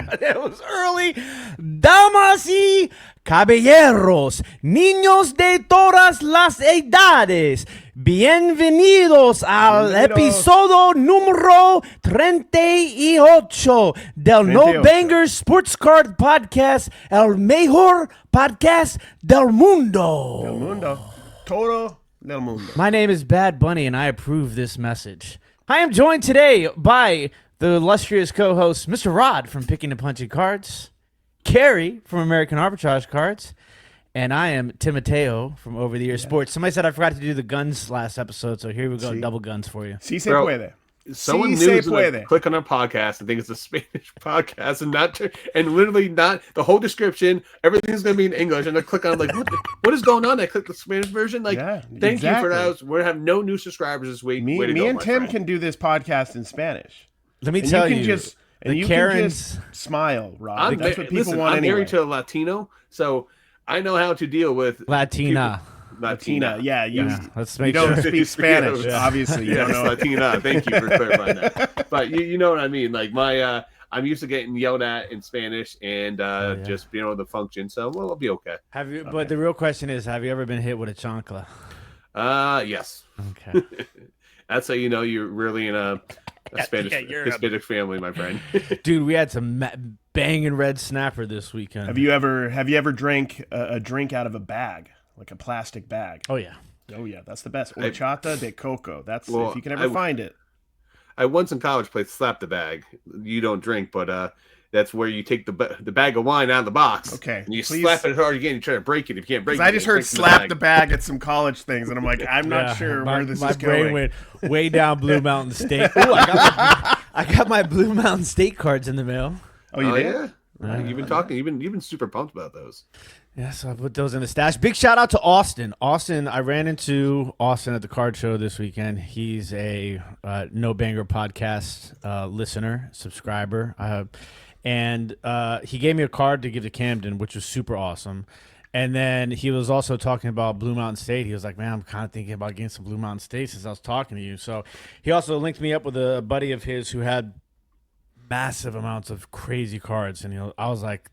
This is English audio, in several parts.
That was early. Damas y caballeros, niños de todas las edades, bienvenidos al episodio número 38 del No Bangers Sports Card Podcast, el mejor podcast del mundo. Del mundo. Todo del mundo. My name is Bad Bunny, and I approve this message. I am joined today by the illustrious co-host, Mr. Rod from Picking and Punching Cards, Cary from American Arbitrage Cards, and I am Timoteo from Over the Year Sports. Somebody said I forgot to do the guns last episode, so here we go, double guns for you. Si se puede. Someone new to click on our podcast and think it's a Spanish podcast and literally not the whole description. Everything's going to be in English, and they click on like, what is going on? I click the Spanish version. Like, thank you for that. We're have no new subscribers this week. Me and Tim can do this podcast in Spanish. Let me tell you, you can just smile, Rob. That's what people want I'm anyway. married to a Latino, so I know how to deal with Latina. Yeah, let's make you sure. don't speak Spanish, obviously. You don't know. Latina. Thank you for clarifying that. But you know what I mean. Like I'm used to getting yelled at in Spanish and just being able to function. So we'll be okay. Have you? Okay. But the real question is, have you ever been hit with a chancla? Yes. Okay. That's how you know you're really in a Spanish Hispanic family, my friend. Dude, we had some banging red snapper this weekend. Have you ever drank a drink out of a bag? Like a plastic bag. Oh yeah, that's the best. Horchata de coco. That's if you can ever find it. I once in college played slap the bag. You don't drink, but that's where you take the bag of wine out of the box. Okay, and you slap it hard again. You try to break it. If you can't break it, I just heard slap the bag at some college things, and I'm like, I'm not sure where this is going. My brain went way down Blue Mountain State. Ooh, I got my Blue Mountain State cards in the mail. Oh, you did? Yeah. You've been talking. You've been super pumped about those. Yeah, so I put those in the stash. Big shout out to Austin. I ran into Austin at the card show this weekend. He's a No Banger podcast listener, subscriber. And he gave me a card to give to Camden, which was super awesome. And then he was also talking about Blue Mountain State. He was like, man, I'm kind of thinking about getting some Blue Mountain State since I was talking to you. So he also linked me up with a buddy of his who had massive amounts of crazy cards. And I was like,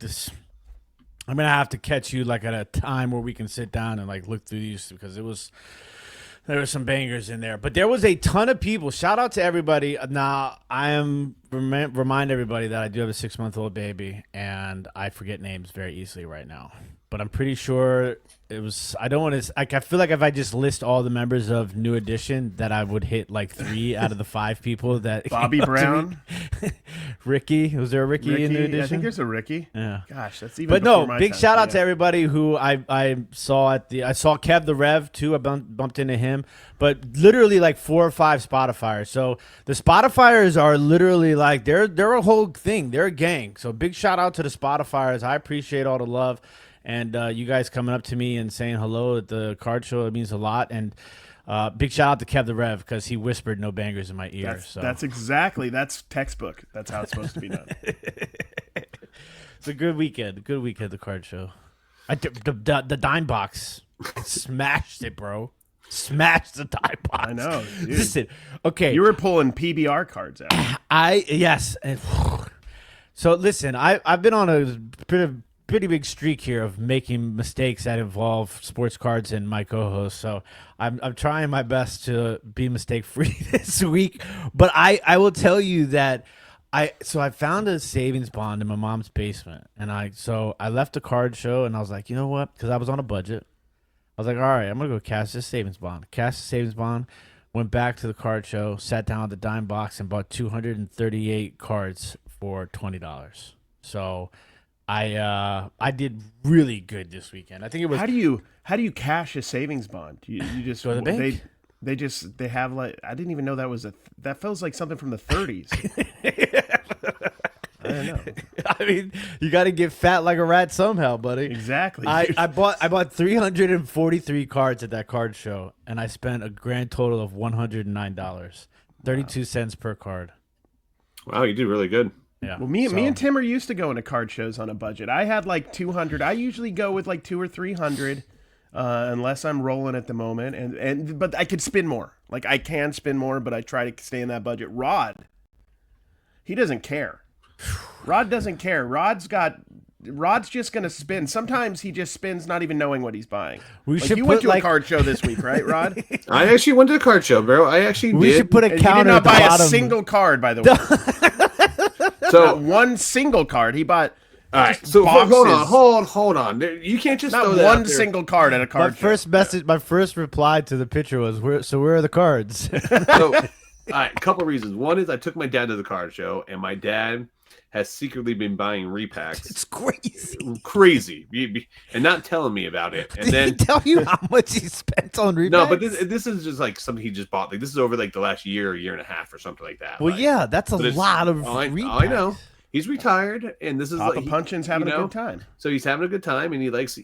I'm going to have to catch you like at a time where we can sit down and like look through these because there were some bangers in there. But there was a ton of people. Shout out to everybody. Now, remind everybody that I do have a 6-month-old baby and I forget names very easily right now. But I'm pretty sure it was, I don't want to, I feel like if I just list all the members of New Edition that I would hit like 3 out of the 5 people that Bobby Brown. Ricky. Was there a Ricky in New Edition? I think there's a Ricky. Yeah. Gosh, that's even But before no, my big time. shout out to everybody who I saw I saw Kev the Rev too. I bumped into him. But literally like 4 or 5 Spotifyers. So the Spotifyers are literally like they're a whole thing. They're a gang. So big shout out to the Spotifyers. I appreciate all the love. And you guys coming up to me and saying hello at the card show, it means a lot. And big shout out to Kev the Rev because he whispered no bangers in my ear. That's textbook. That's how it's supposed to be done. It's a good weekend. Good weekend, the card show. The dime box smashed it, bro. Smashed the dime box. I know. Dude. Listen, okay. You were pulling PBR cards out. Yes. So listen, I've been on a pretty big streak here of making mistakes that involve sports cards and my co-host. So I'm trying my best to be mistake free this week. But I will tell you that I found a savings bond in my mom's basement, and I left the card show and I was like, you know what? Because I was on a budget. I was like, all right, I'm gonna go cash this savings bond. Cash the savings bond. Went back to the card show, sat down at the dime box, and bought 238 cards for $20. So I did really good this weekend. I think it was. How do you cash a savings bond? You just go to the bank. They have like I didn't even know that feels like something from the 30s. I don't know. I mean, you got to get fat like a rat somehow, buddy. Exactly. I bought 343 cards at that card show, and I spent a grand total of $109, 32 cents per card. Wow, you did really good. Yeah. Well, me and Tim are used to going to card shows on a budget. I had like 200. I usually go with like 200 or 300, unless I'm rolling at the moment. But I could spend more. Like I can spend more, but I try to stay in that budget. Rod, he doesn't care. Rod doesn't care. Rod's just going to spin. Sometimes he just spins not even knowing what he's buying. You went to a card show this week, right, Rod? I actually went to the card show, bro. I actually did. We should put a counter. He did not buy a single card, by the way. So not one single card. He bought. All right, so hold on. You can't just not one single card at a card. My first reply to the picture was, where are the cards? So, all right, a couple of reasons. One is I took my dad to the card show, and my dad has secretly been buying repacks. It's crazy, and not telling me about it. And Did he tell you how much he spent on repacks? No, but this is just like something he just bought. Like this is over like the last year and a half or something like that. Well, like, yeah, that's a lot of repacks. I know. He's retired, and this is Papa Punchin's having a good time. So he's having a good time, and I was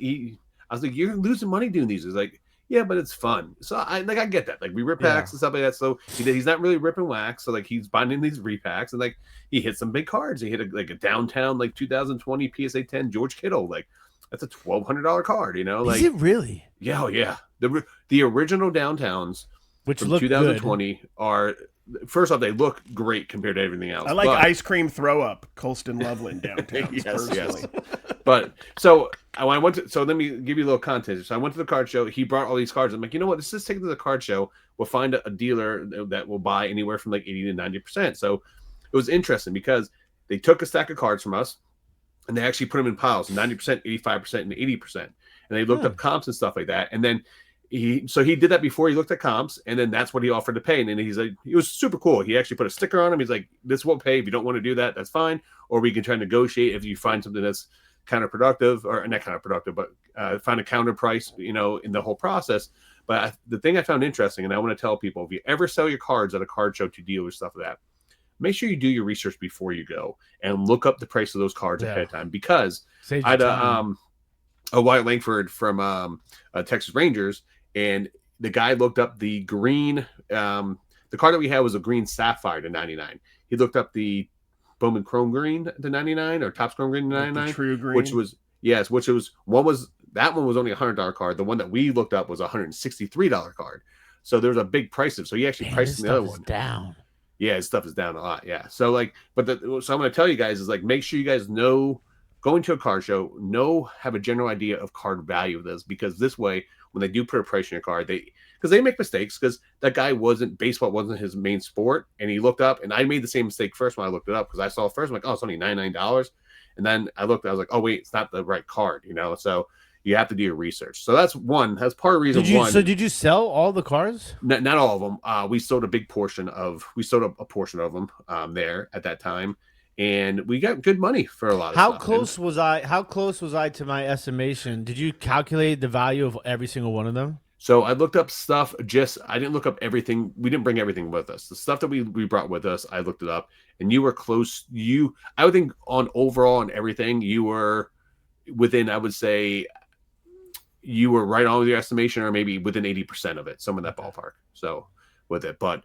like, "You're losing money doing these." He's like, "Yeah, but it's fun." So I get that. Like we rip packs and stuff like that. So he's not really ripping wax. So like he's buying in these repacks, and like he hit some big cards. He hit a downtown like 2020 PSA 10 George Kittle. Like that's a $1,200 card. Like, is it really? Yeah, yeah. The original downtowns, which from look 2020 good. Are. First off, they look great compared to everything else. I like ice cream throw up, Colston Loveland downtown. yes. But so I went to. So let me give you a little context. So I went to the card show. He brought all these cards. I'm like, you know what? Let's just take it to the card show. We'll find a dealer that will buy anywhere from like 80 to 90%. So it was interesting because they took a stack of cards from us and they actually put them in piles: 90%, 85%, and 80%. And they looked up comps and stuff like that. And then he did that before he looked at comps, and then that's what he offered to pay. And then he's like, it was super cool. He actually put a sticker on him. He's like, this won't pay. If you don't want to do that, that's fine. Or we can try to negotiate if you find something that's counterproductive, or not counterproductive, but find a counter price, in the whole process. But the thing I found interesting, and I want to tell people, if you ever sell your cards at a card show to dealers, stuff like that, make sure you do your research before you go and look up the price of those cards ahead of time. Because I had a Wyatt Langford from Texas Rangers, and the guy looked up the green. The card that we had was a green sapphire to 99. He looked up the Bowman chrome green to 99, or Topps chrome green to 99, the true green, which was that one was only $100 card. The one that we looked up was a $163 card. So there's a big price of. So he actually priced the other one down. Yeah, his stuff is down a lot. Yeah. So like, so I'm going to tell you guys is like, make sure you guys know going to a card show, have a general idea of card value of this, because this way, when they do put a price on your card, because they make mistakes, because that guy baseball wasn't his main sport, and he looked up, and I made the same mistake first when I looked it up, because I saw it first, I'm like, oh, it's only $99, and then I looked, I was like, oh wait, it's not the right card, so you have to do your research. So that's part of the reason. So did you sell all the cards? Not all of them. We sold a portion of them there at that time. And we got good money for a lot of stuff. How close was I to my estimation? Did you calculate the value of every single one of them? So I looked up stuff. I didn't look up everything. We didn't bring everything with us. The stuff that we brought with us, I looked it up, and you were close. I would think on overall and everything, you were within. I would say you were right on with your estimation, or maybe within 80% of it, some in that ballpark. So with it, but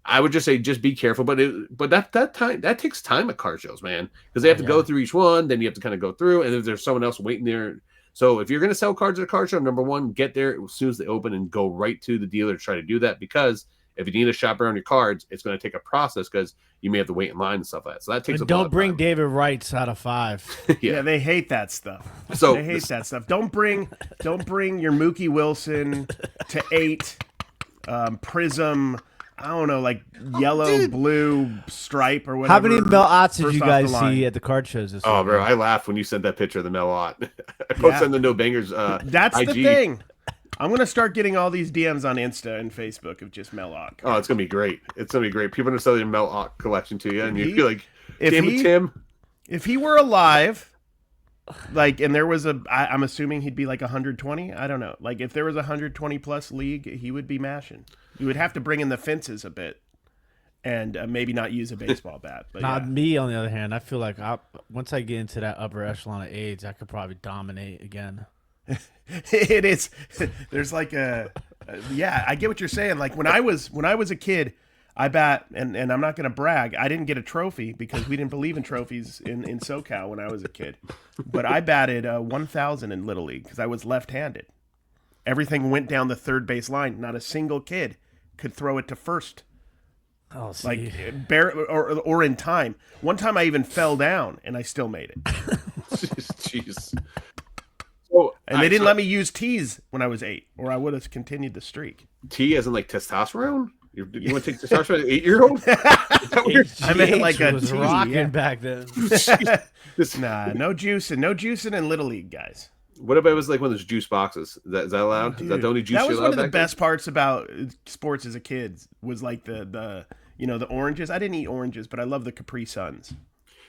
I would just say, just be careful. But that takes time at card shows, man, because they have to go through each one. Then you have to kind of go through, and if there's someone else waiting there. So if you're going to sell cards at a card show, number one, get there as soon as they open and go right to the dealer to try to do that. Because if you need to shop around your cards, it's going to take a process, because you may have to wait in line and stuff like that. So that takes. Don't bring David Wrights out of 5. Yeah, they hate that stuff. They hate that stuff. Don't bring your Mookie Wilson to 8 Prism. I don't know, like yellow, blue stripe or whatever. How many Mel Otts did you guys see at the card shows this week? Oh, bro, I laughed when you sent that picture of the Mel Ott. I posted the No Bangers That's IG. the thing. I'm going to start getting all these DMs on Insta and Facebook of just Mel Ott. Oh, it's going to be great. It's going to be great. People are going to sell their Mel Ott collection to you, and you'd be like, damn it, Tim. If he were alive, and there was I'm assuming he'd be like 120. I don't know. Like, if there was a 120 plus league, he would be mashing. You would have to bring in the fences a bit, and maybe not use a baseball bat. But me, on the other hand, I feel like once I get into that upper echelon of age, I could probably dominate again. It is. There's like I get what you're saying. Like when I was a kid, I bat, and I'm not going to brag, I didn't get a trophy because we didn't believe in trophies in SoCal when I was a kid. But I batted 1,000 in Little League because I was left-handed. Everything went down the third base line. Not a single kid could throw it to first Oh, see. Like or in time. One time I even fell down and I still made it. Jeez. So, And they didn't let me use teas when I was 8, or I would have continued the streak. T as in like testosterone? You want to take testosterone at an 8-year-old? I meant like a was tea, rocking back then. Nah, no juicing in Little League, guys. What about it was like one of those juice boxes? Is that allowed? Is that the only juice? That was you're one of allowed the back then? best parts about sports as a kid. Was like the the oranges. I didn't eat oranges, but I love the Capri Suns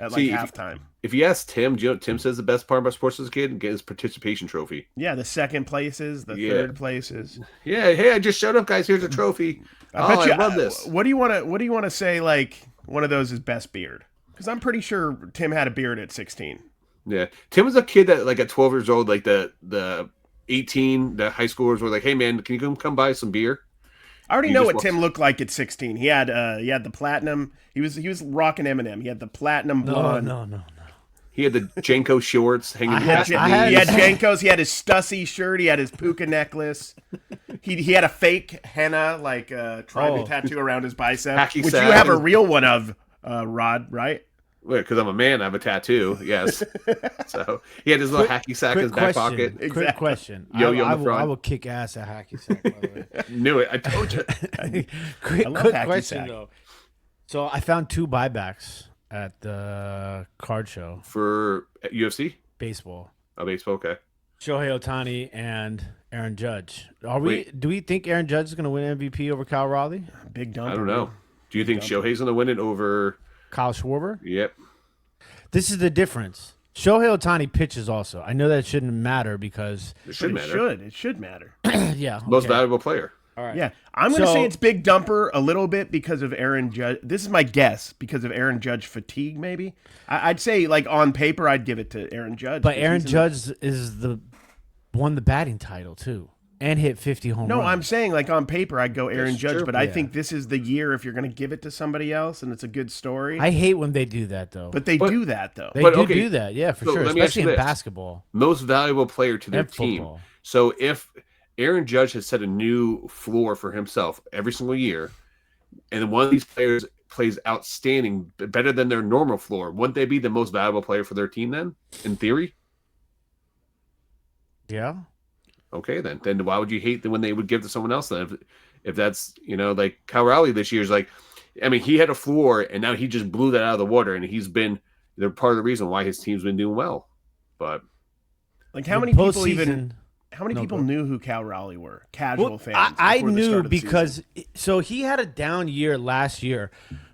at like halftime. If you ask Tim, do you know what Tim says the best part about sports as a kid? Get his participation trophy. Yeah, the second places, the third places. Yeah, hey, I just showed up, guys. Here's a trophy. I love this. What do you want to say? Like one of those is best beard, because I'm pretty sure Tim had a beard at 16. Yeah, Tim was a kid that like at 12 years old, like the 18, the high schoolers were like, "Hey man, can you come buy some beer?" I already know what Tim looked like at 16. He had the platinum. He was rocking Eminem. He had the platinum blonde. No. He had the Janko shorts hanging. He had Jankos. He had his Stussy shirt. He had his puka necklace. He had a fake henna tribal tattoo around his bicep, which you have a real one of, Rod, right? Because I'm a man, I have a tattoo. Yes. So he had his little hacky sack in his back pocket. Exactly. Quick question. Yo-yo in the front. I will kick ass at hacky sack, by the way. Knew it. I told you. quick hacky question, sack. though. So I found 2 buybacks at the card show. For UFC? Baseball. Oh, baseball, okay. Shohei Ohtani and Aaron Judge. Do we think Aaron Judge is going to win MVP over Kyle Raleigh? Big dumper. I don't know. Do you think Shohei's going to win it over Kyle Schwarber? Yep. This is the difference. Shohei Ohtani pitches also. I know that shouldn't matter because it should matter. It should matter. Yeah. Most valuable player. All right. Yeah. I'm going to say it's big dumper a little bit because of Aaron Judge. This is my guess because of Aaron Judge fatigue, maybe. I'd say, like, on paper, I'd give it to Aaron Judge. But Aaron Judge won the batting title, too, and hit 50 home runs. No, I'm saying, like, on paper, I'd go Aaron Judge, but I think this is the year if you're going to give it to somebody else and it's a good story. I hate when they do that, though. But they do that, though. They do that, yeah, for sure, especially in basketball. Most valuable player to their And team. football. So if Aaron Judge has set a new floor for himself every single year, and one of these players plays outstanding, better than their normal floor, wouldn't they be the most valuable player for their team then, in theory? Yeah. Okay, then why would you hate when they would give to someone else then? If that's, like Kyle Raleigh this year is like, I mean, he had a floor and now he just blew that out of the water, and they're part of the reason why his team's been doing well. But like, how many people knew who Cal Raleigh were? Casual fans. I knew because so he had a down year last year,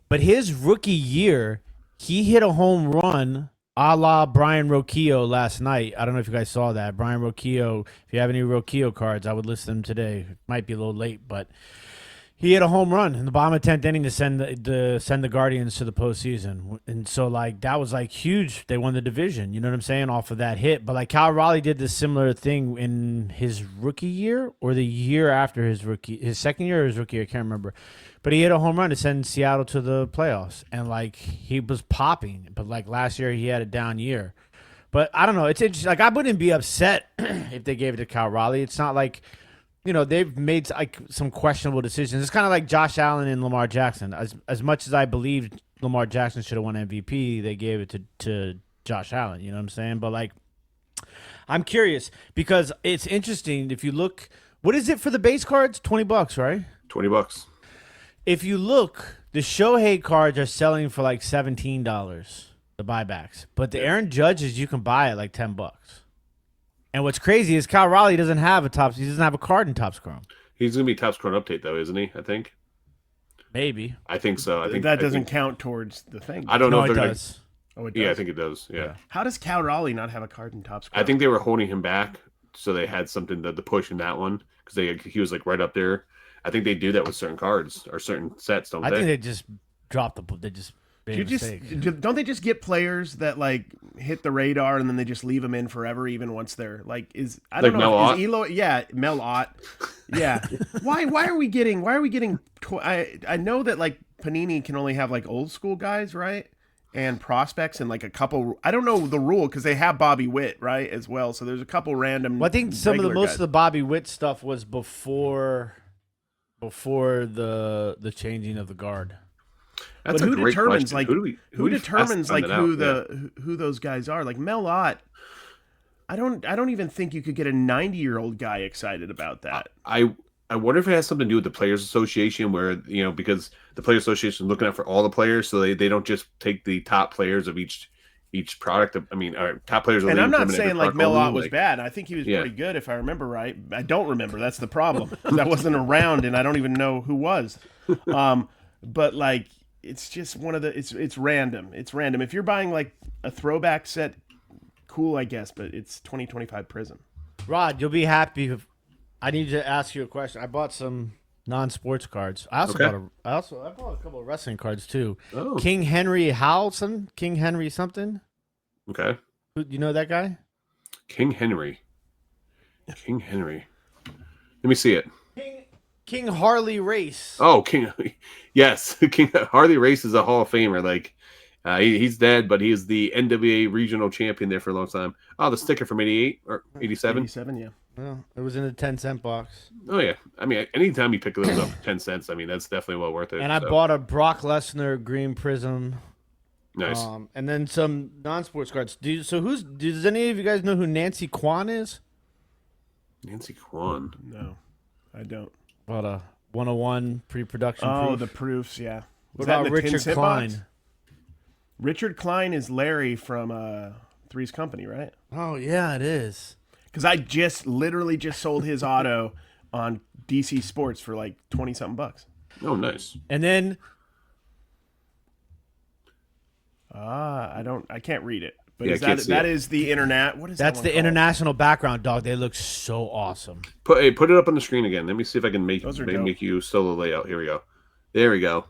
but his rookie year, he hit a home run a la Brian Roquillo last night. I don't know if you guys saw that. Brian Roquillo, if you have any Roquillo cards, I would list them today. It might be a little late, but he hit a home run in the bottom of the 10th inning to send the Guardians to the postseason. And so, like, that was, like, huge. They won the division, you know what I'm saying, off of that hit. But, like, Kyle Raleigh did this similar thing in his rookie year or the year after his second year or his rookie year, I can't remember. But he hit a home run to send Seattle to the playoffs. And, like, he was popping. But, like, last year he had a down year. But, I don't know. It's interesting. Like, I wouldn't be upset if they gave it to Kyle Raleigh. It's not like, they've made like some questionable decisions. It's kind of like Josh Allen and Lamar Jackson. As much as I believed Lamar Jackson should have won MVP, they gave it to Josh Allen. You know what I'm saying? But, like, I'm curious because it's interesting. If you look, what is it for the base cards? $20, right? $20. If you look, the Shohei cards are selling for like $17, the buybacks. But the Aaron Judges you can buy at like $10. And what's crazy is Kyle Raleigh doesn't have a card in Topps Chrome. He's gonna be Topps Chrome update though, isn't he? I think. Maybe. I think so. I think that doesn't count towards the thing. I don't know if it they're does. Oh, it does. Yeah, I think it does. Yeah. How does Cal Raleigh not have a card in Topps Chrome? I think they were holding him back, so they had something to push in that one because he was like right up there. I think they do that with certain cards or certain sets, don't they? I think they just dropped they just. Don't they just get players that like hit the radar and then they just leave them in forever, even once they're like I don't know. Is Elo? Yeah, Mel Ott. Yeah. Why are we getting? I know that like Panini can only have like old school guys, right? And prospects and like a couple. I don't know the rule because they have Bobby Witt, right, as well. So there's a couple random. Well, I think most of the Bobby Witt stuff was before the changing of the guard. That's but a who great determines question. like who determines like who those guys are? Like Mel Ott, I don't even think you could get a 90-year-old guy excited about that. I wonder if it has something to do with the Players Association, where because the Players Association is looking out for all the players, so they don't just take the top players of each product. I mean, our top players. And I'm not saying like Mel Ott was bad. I think he was pretty good, if I remember right. I don't remember. That's the problem. That wasn't around, and I don't even know who was. But like, it's just one of the. It's random. It's random. If you're buying like a throwback set, cool, I guess. But it's 2025 Prism. Rod, you'll be happy. I need to ask you a question. I bought some non-sports cards. I also I bought a couple of wrestling cards too. Oh. King Henry Howson, King Henry something. Okay. You know that guy? King Henry. King Henry. Let me see it. King Harley Race. Oh, King. Yes, King Harley Race is a Hall of Famer. Like, he's dead, but he is the NWA regional champion there for a long time. Oh, the sticker from 88 or 87? 87, yeah. Well, it was in the 10-cent box. Oh, yeah. I mean, anytime you pick those up for 10 cents, I mean, that's definitely well worth it. And I bought a Brock Lesnar Green Prism. Nice. And then some non-sports cards. Does any of you guys know who Nancy Kwan is? Nancy Kwan. No, I don't. About a 101 pre-production proof. The proofs, yeah. What about Richard Klein? Box? Richard Klein is Larry from Three's Company, right? Oh, yeah, it is. Because I literally just sold his auto on DC Sports for like 20-something bucks. Oh, nice. And then I can't read it. But Yeah, that is the internet. What is that's that the called? international background, dog. They look so awesome. Put it up on the screen again. Let me see if I can make dope. you solo layout. Here we go. There we go.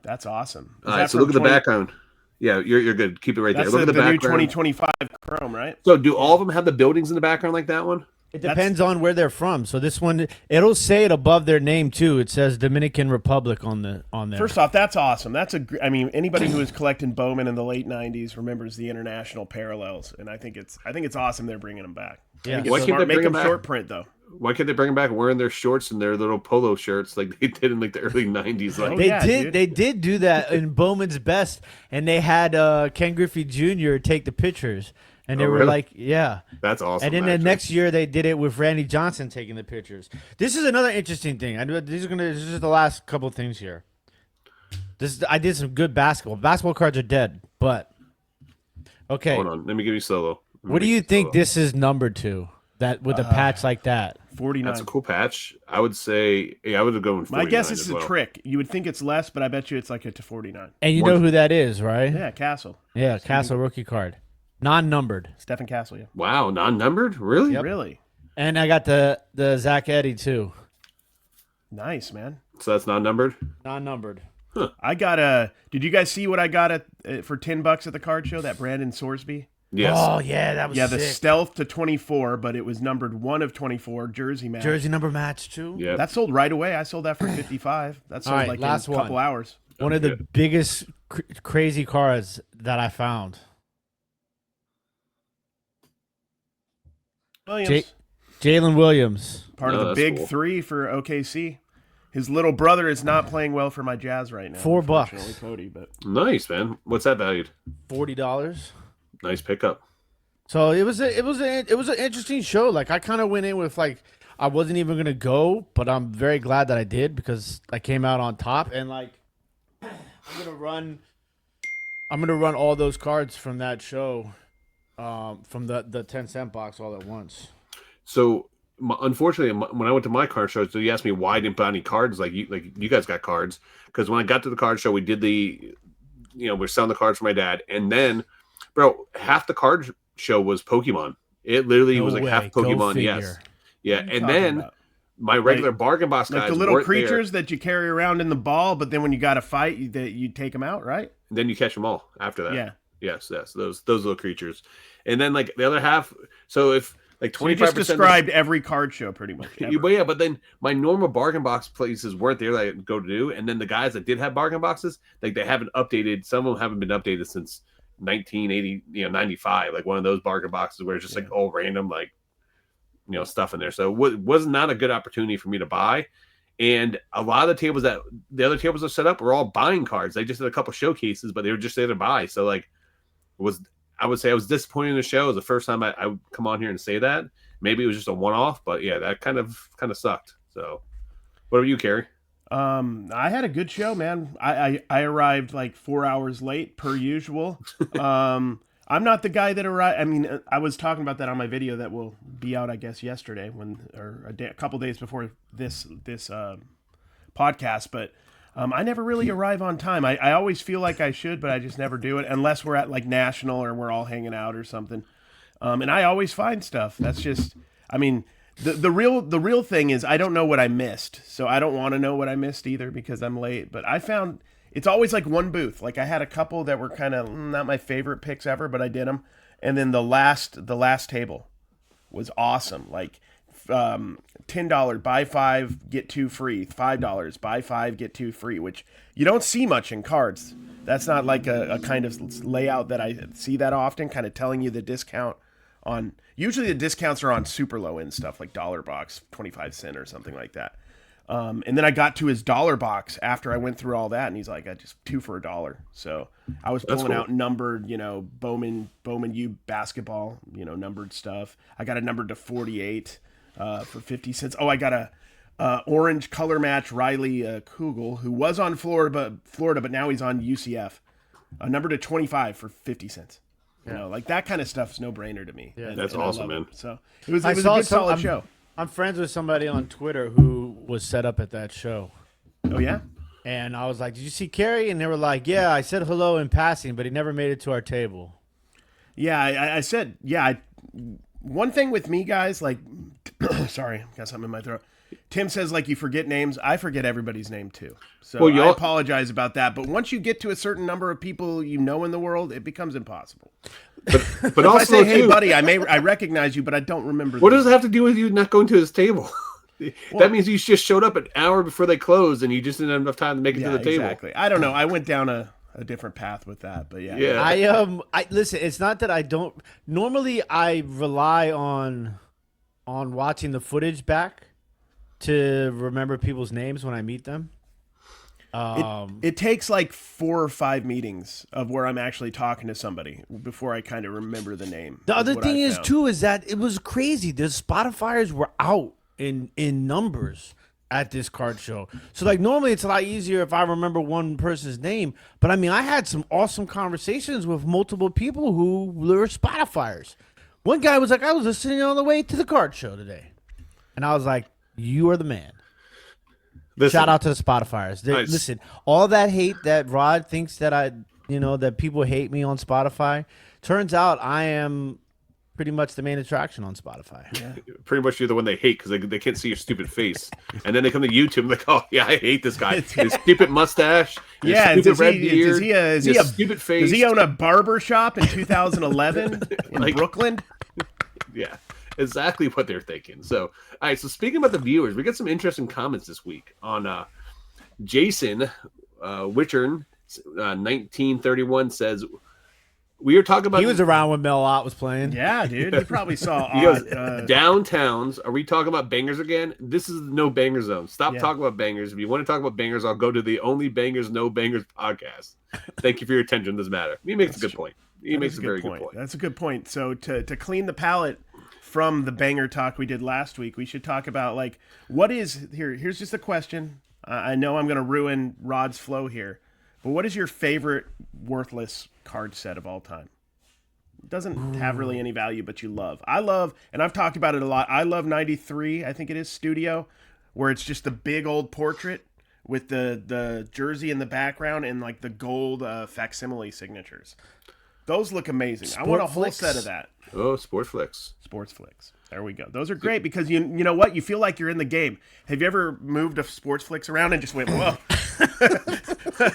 That's awesome. All right, so look at the background. Yeah, you're good. Keep it right there. Look at the new background. 2025 Chrome, right? So do all of them have the buildings in the background like that one? It depends on where they're from. So this one, it'll say it above their name too. It says Dominican Republic on there. First off, that's awesome. I mean, anybody who was collecting Bowman in the late '90s remembers the international parallels, and I think it's awesome they're bringing them back. Yeah. Why can't they bring them back? Short print though? Why can't they bring them back wearing their shorts and their little polo shirts like they did in like the early '90s? Like They did do that in Bowman's Best, and they had Ken Griffey Jr. take the pictures. And they were really? like, yeah. That's awesome. And then the next year they did it with Randy Johnson taking the pictures. This is another interesting thing. This is the last couple of things here. I did some good basketball. Basketball cards are dead, but okay. Hold on, let me give you solo. What do you think this is numbered to? That with a patch like that? 49. That's a cool patch. I would say, I would have gone. My guess is a trick. You would think it's less, but I bet you it's like to 49. And you know who that is, right? Yeah, Castle. Yeah, Castle rookie card. Non-numbered. Stephen Castle, yeah. Wow, non-numbered? Really? Yep. Really? And I got the Zach Eddy too. Nice, man. So that's non-numbered? Non-numbered. Huh. I got did you guys see what I got for $10 at the card show? That Brandon Sorsby? Yes. Oh, yeah, that was the sick. Stealth to 24, but it was numbered 1 of 24, jersey match. Jersey number match too? Yeah. That sold right away. I sold that for 55. That sold right, like last in a couple hours. One of the biggest crazy cards that I found. Williams. Jalen Williams. Part of the big cool. 3 for OKC. His little brother is not playing well for my Jazz right now. $4. Cody, but Nice, man. What's that valued? $40. Nice pickup. So it was an interesting show. Like I kind of went in with like I wasn't even gonna go, but I'm very glad that I did because I came out on top. And like I'm gonna run all those cards from that show, from the 10-cent box all at once. So unfortunately, when I went to my card show, so you asked me why I didn't buy any cards. Like you guys got cards because when I got to the card show, we did we're selling the cards for my dad, and then, bro, half the card show was Pokemon. It literally was like half Pokemon. Yes, yeah, and then my regular bargain box guys, like the little creatures that you carry around in the ball, but then when you got to fight, you take them out, right? And then you catch them all after that. Yeah. Yes, those little creatures, and then like the other half. So if like 25%, you just described every card show pretty much. But yeah, but then my normal bargain box places weren't there that I go to do, and then the guys that did have bargain boxes, like they haven't updated. Some of them haven't been updated since 1980, 95. Like one of those bargain boxes where it's just like all random, like stuff in there. So it was not a good opportunity for me to buy. And a lot of the other tables are set up were all buying cards. They just did a couple showcases, but they were just there to buy. So like, I would say I was disappointed in the show. It was the first time I would come on here and say that. Maybe it was just a one-off, but yeah, that kind of sucked. So, what about you, Cary? I had a good show, man. I arrived like 4 hours late per usual. I'm not the guy that arrived. I mean, I was talking about that on my video that will be out, I guess, yesterday a couple days before this podcast. But I never really arrive on time. I always feel like I should, but I just never do it unless we're at like National or we're all hanging out or something. And I always find stuff. That's just, I mean, the real thing is I don't know what I missed. So I don't want to know what I missed either because I'm late. But I found it's always like one booth. Like I had a couple that were kind of not my favorite picks ever, but I did them. And then the last table was awesome. Like $10 buy 5 get 2 free, $5 buy 5 get 2 free, which you don't see much in cards. That's not like a kind of layout that I see that often, kind of telling you the discount on. Usually the discounts are on super low end stuff like dollar box 25 cents or something like that. And then I got to his dollar box after I went through all that, and he's like, "I just 2 for $1." So I was pulling out numbered, Bowman U basketball, numbered stuff. I got it numbered to 48 for 50 cents. Oh, I got a orange color match Riley Kugel, who was on Florida, but now he's on UCF. Numbered to 25 for 50 cents. Like that kind of stuff's no brainer to me. Yeah, that's awesome, man. So it was a good solid show. I'm friends with somebody on Twitter who was set up at that show. Oh yeah. And I was like, "Did you see Cary?" And they were like, "Yeah, I said hello in passing, but he never made it to our table." Yeah, I said, yeah. One thing with me, guys, like, sorry, got something in my throat. Tim says, like, you forget names. I forget everybody's name, too. So I apologize about that. But once you get to a certain number of people in the world, it becomes impossible. But also, if I say, hey, buddy, I recognize you, but I don't remember. What does it have to do with you not going to his table? That means you just showed up an hour before they closed, and you just didn't have enough time to make it to the table. Exactly. I don't know. I went down a different path with that, but yeah. I listen. It's not that I don't. Normally, I rely on watching the footage back to remember people's names when I meet them. It takes like 4 or 5 meetings of where I'm actually talking to somebody before I kind of remember the name. The other thing is that it was crazy. The Spotifyers were out in numbers at this card show. So like normally it's a lot easier if I remember one person's name. But I mean, I had some awesome conversations with multiple people who were Spotifyers. One guy was like, I was listening on the way to the card show today. And I was like, you are the man. Listen, shout out to the Spotifyers. Nice. Listen, all that hate that Rod thinks that that people hate me on Spotify. Turns out I am pretty much the main attraction on Spotify. Yeah. Pretty much you're the one they hate because they can't see your stupid face. And then they come to YouTube and like, oh, yeah, I hate this guy. His stupid mustache. Yeah, stupid red beard. Is he a stupid face? Does he own a barber shop in 2011 in Brooklyn? Yeah. Exactly what they're thinking. So, all right. So speaking about the viewers, we got some interesting comments this week on Jason Wichern, 1931 says, we are talking about. He was around when Mel Ott was playing. Yeah, dude. He probably saw downtowns. Are we talking about bangers again? This is no banger zone. Stop talking about bangers. If you want to talk about bangers, I'll go to the Only Bangers, No Bangers podcast. Thank you for your attention. Doesn't matter. He makes a good point. He makes a very good point. That's a good point. So to clean the palate from the banger talk we did last week, we should talk about like what is here. Here's just a question. I know I'm going to ruin Rod's flow here, but what is your favorite worthless card set of all time? It doesn't have really any value, but you love. I love, and I've talked about it a lot. I love 93. I think it is Studio, where it's just the big old portrait with the jersey in the background and like the gold facsimile signatures. Those look amazing. I want a whole set of that. Oh, Sportsflix. Sportsflix. There we go. Those are great because you know what? You feel like you're in the game. Have you ever moved a Sportsflix around and just went, whoa?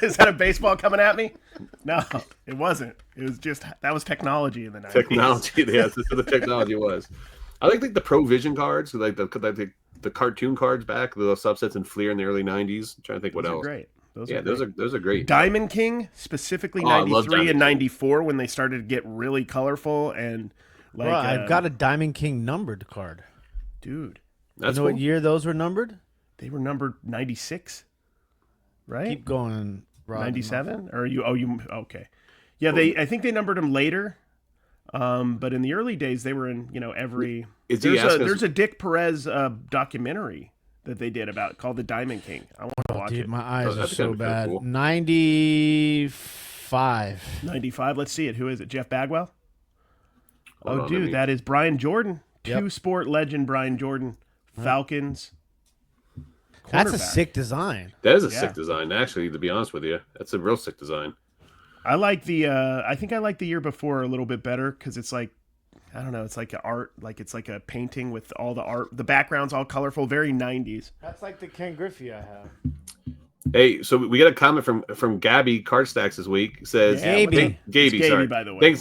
Is that a baseball coming at me? No, it wasn't. It was just, that was technology in the 90s. Technology, yes. This is what the technology was. I like the Provision cards, like the cartoon cards back, the subsets in Fleer in the early 90s. I'm trying to think what else. Great. Those are great. Diamond King, specifically 93 and 94 when they started to get really colorful and like. Bro, I've got a Diamond King numbered card. Dude. That's what year those were numbered? They were numbered 96, right? Keep going, Rod. 97? Or you okay. Yeah, I think they numbered them later. But in the early days they were in, every there's a Dick Perez documentary that they did called The Diamond King. I want to watch it. My eyes are that's so gonna be bad. cool. 95. 95. Let's see it. Who is it? Jeff Bagwell? Hold on, Dude, that is Brian Jordan. Yep. Two-sport legend Brian Jordan. Falcons. That's a quarterback. sick design. That is a sick design, actually, to be honest with you. That's a real sick design. I like I think I like the year before a little bit better because it's like, I don't know, it's like art, like it's like a painting with all the art. The background's all colorful, very 90s. That's like the Ken Griffey I have. Hey, so we got a comment from Gabby Card Stacks this week. It says, Gaby. Gaby, sorry. by the way.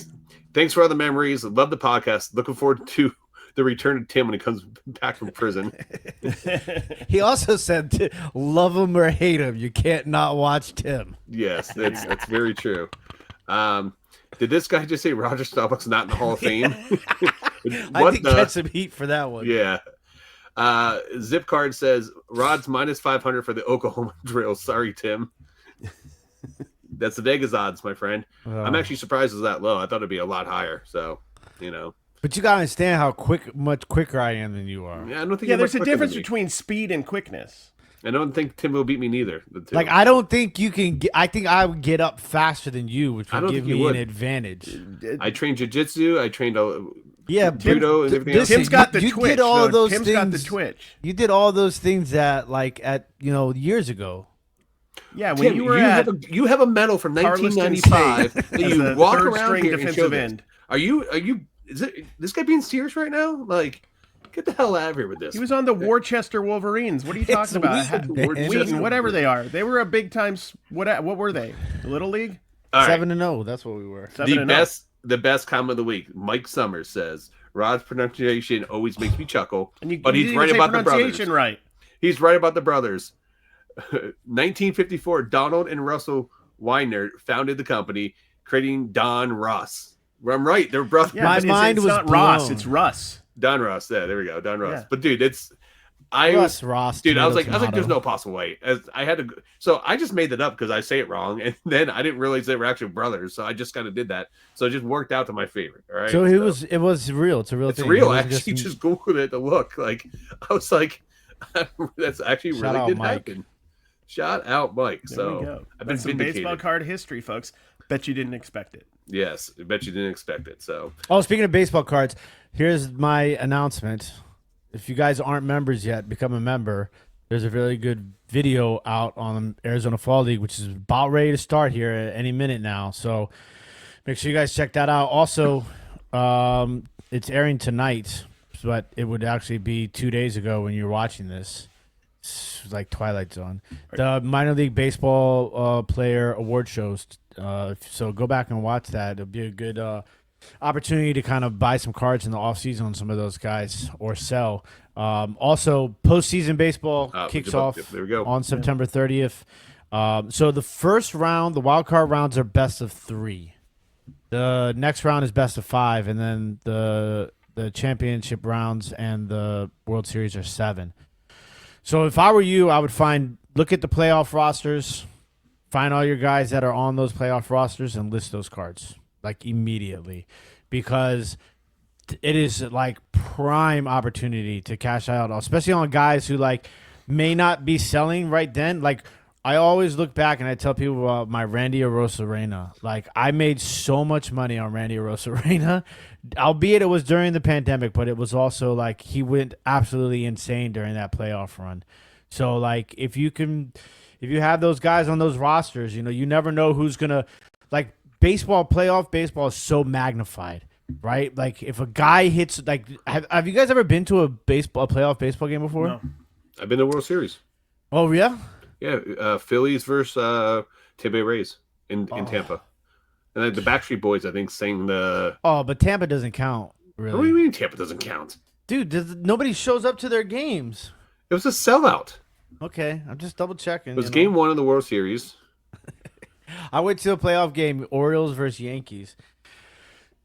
Thanks for all the memories. Love the podcast. Looking forward to the return of Tim when he comes back from prison. He also said, love him or hate him, you can't not watch Tim. Yes, that's very true. Did this guy just say Roger Staubach's not in the Hall of Fame? I think catch some heat for that one. Yeah. Zip Card says Rod's minus 500 for the Oklahoma drill. Sorry, Tim. That's the Vegas odds, my friend. I'm actually surprised it's that low. I thought it'd be a lot higher. So, But you gotta understand how much quicker I am than you are. Yeah, I don't think. Yeah, you're there's much a quicker difference than me. between speed and quickness. I don't think Tim will beat me neither. Like, I don't think you can I think I would get up faster than you, which I would don't give think you me an would. advantage. I trained jiu-jitsu. I trained Yeah, judo and everything else. Tim's got the you twitch. did all though. those Tim's things. got the twitch. You did all those things at years ago. Yeah, when Tim, you were at you have a medal from Carliston 1995 State that as you a walk third around string here and show defensive this. end. Are you? Is this guy being serious right now? Like, get the hell out of here with this. He was on the Worcester Wolverines. What are you talking about? Wheaton, whatever they are. They were a big time. What were they? Little League. All right. 7-0. That's what we were. 7-0. The best comment of the week. Mike Summers says Rod's pronunciation always makes me chuckle, but you he's didn't right say about the brothers. pronunciation right. He's right about the brothers. 1954, Donald and Russell Weiner founded the company, creating Don Ross. I'm right. They're brothers. Yeah, My but mind it's was not Ross. blown. It's Russ. Don Ross. Yeah, there we go. Don Ross. Yeah. But dude, Ross, I was tomato, like, tomato. there's no possible way. I had to, so I just made that up because I say it wrong, and then I didn't realize they were actually brothers, so I just kind of did that. So it just worked out to my favor. All right. So it was real. It's a real It's thing. real. It I wasn't actually just googled it to look. Like, I was like, that's actually Shout really out did Mike. happen. Shout out Mike. There So we go. I've been That's some vindicated. baseball card history, folks. Bet you didn't expect it. Yes, I bet you didn't expect it. So Oh, speaking of baseball cards, here's my announcement. If you guys aren't members yet, become a member. There's a really good video out on Arizona Fall League, which is about ready to start here at any minute now. So make sure you guys check that out. Also, it's airing tonight, but it would actually be 2 days ago when you're watching this. It's like Twilight Zone. The minor league baseball player award shows. So go back and watch that. It'll be a good opportunity to kind of buy some cards in the offseason on some of those guys or sell. Also, postseason baseball kicks off there we go. on September 30th. So the first round, the wild card rounds are best of 3. The next round is best of 5, and then the championship rounds and the World Series are 7. So if I were you, I would look at the playoff rosters, find all your guys that are on those playoff rosters, and list those cards like immediately, because it is like prime opportunity to cash out, especially on guys who like may not be selling right then. Like, I always look back and I tell people about my Randy Arozarena. Like, I made so much money on Randy Arozarena, albeit it was during the pandemic, but it was also like he went absolutely insane during that playoff run. So like, if you have those guys on those rosters, you never know who's gonna, like, playoff baseball is so magnified, right? Like, if a guy hits, like, have you guys ever been to a playoff baseball game before? No. I've been to the World Series. Oh yeah. Yeah, Phillies versus Tampa Bay Rays in Tampa. And then the Backstreet Boys, I think, sang the... Oh, but Tampa doesn't count, really. What do you mean Tampa doesn't count? Dude, nobody shows up to their games. It was a sellout. Okay, I'm just double checking. It was game 1 of the World Series. I went to a playoff game, Orioles versus Yankees,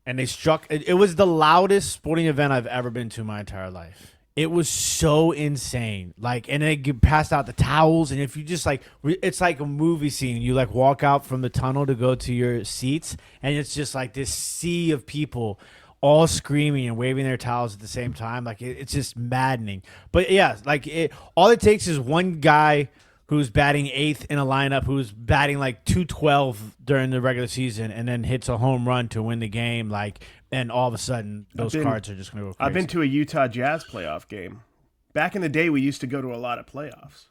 and they struck. It was the loudest sporting event I've ever been to in my entire life. It was so insane. Like, and then you passed out the towels, and if you just like, it's like a movie scene. You like walk out from the tunnel to go to your seats, and it's just like this sea of people all screaming and waving their towels at the same time. Like, it's just maddening. But yeah, like all it takes is one guy who's batting 8th in a lineup, who's batting like 212 during the regular season, and then hits a home run to win the game. Like, and all of a sudden, those cards are just going to go crazy. I've been to a Utah Jazz playoff game. Back in the day, we used to go to a lot of playoffs.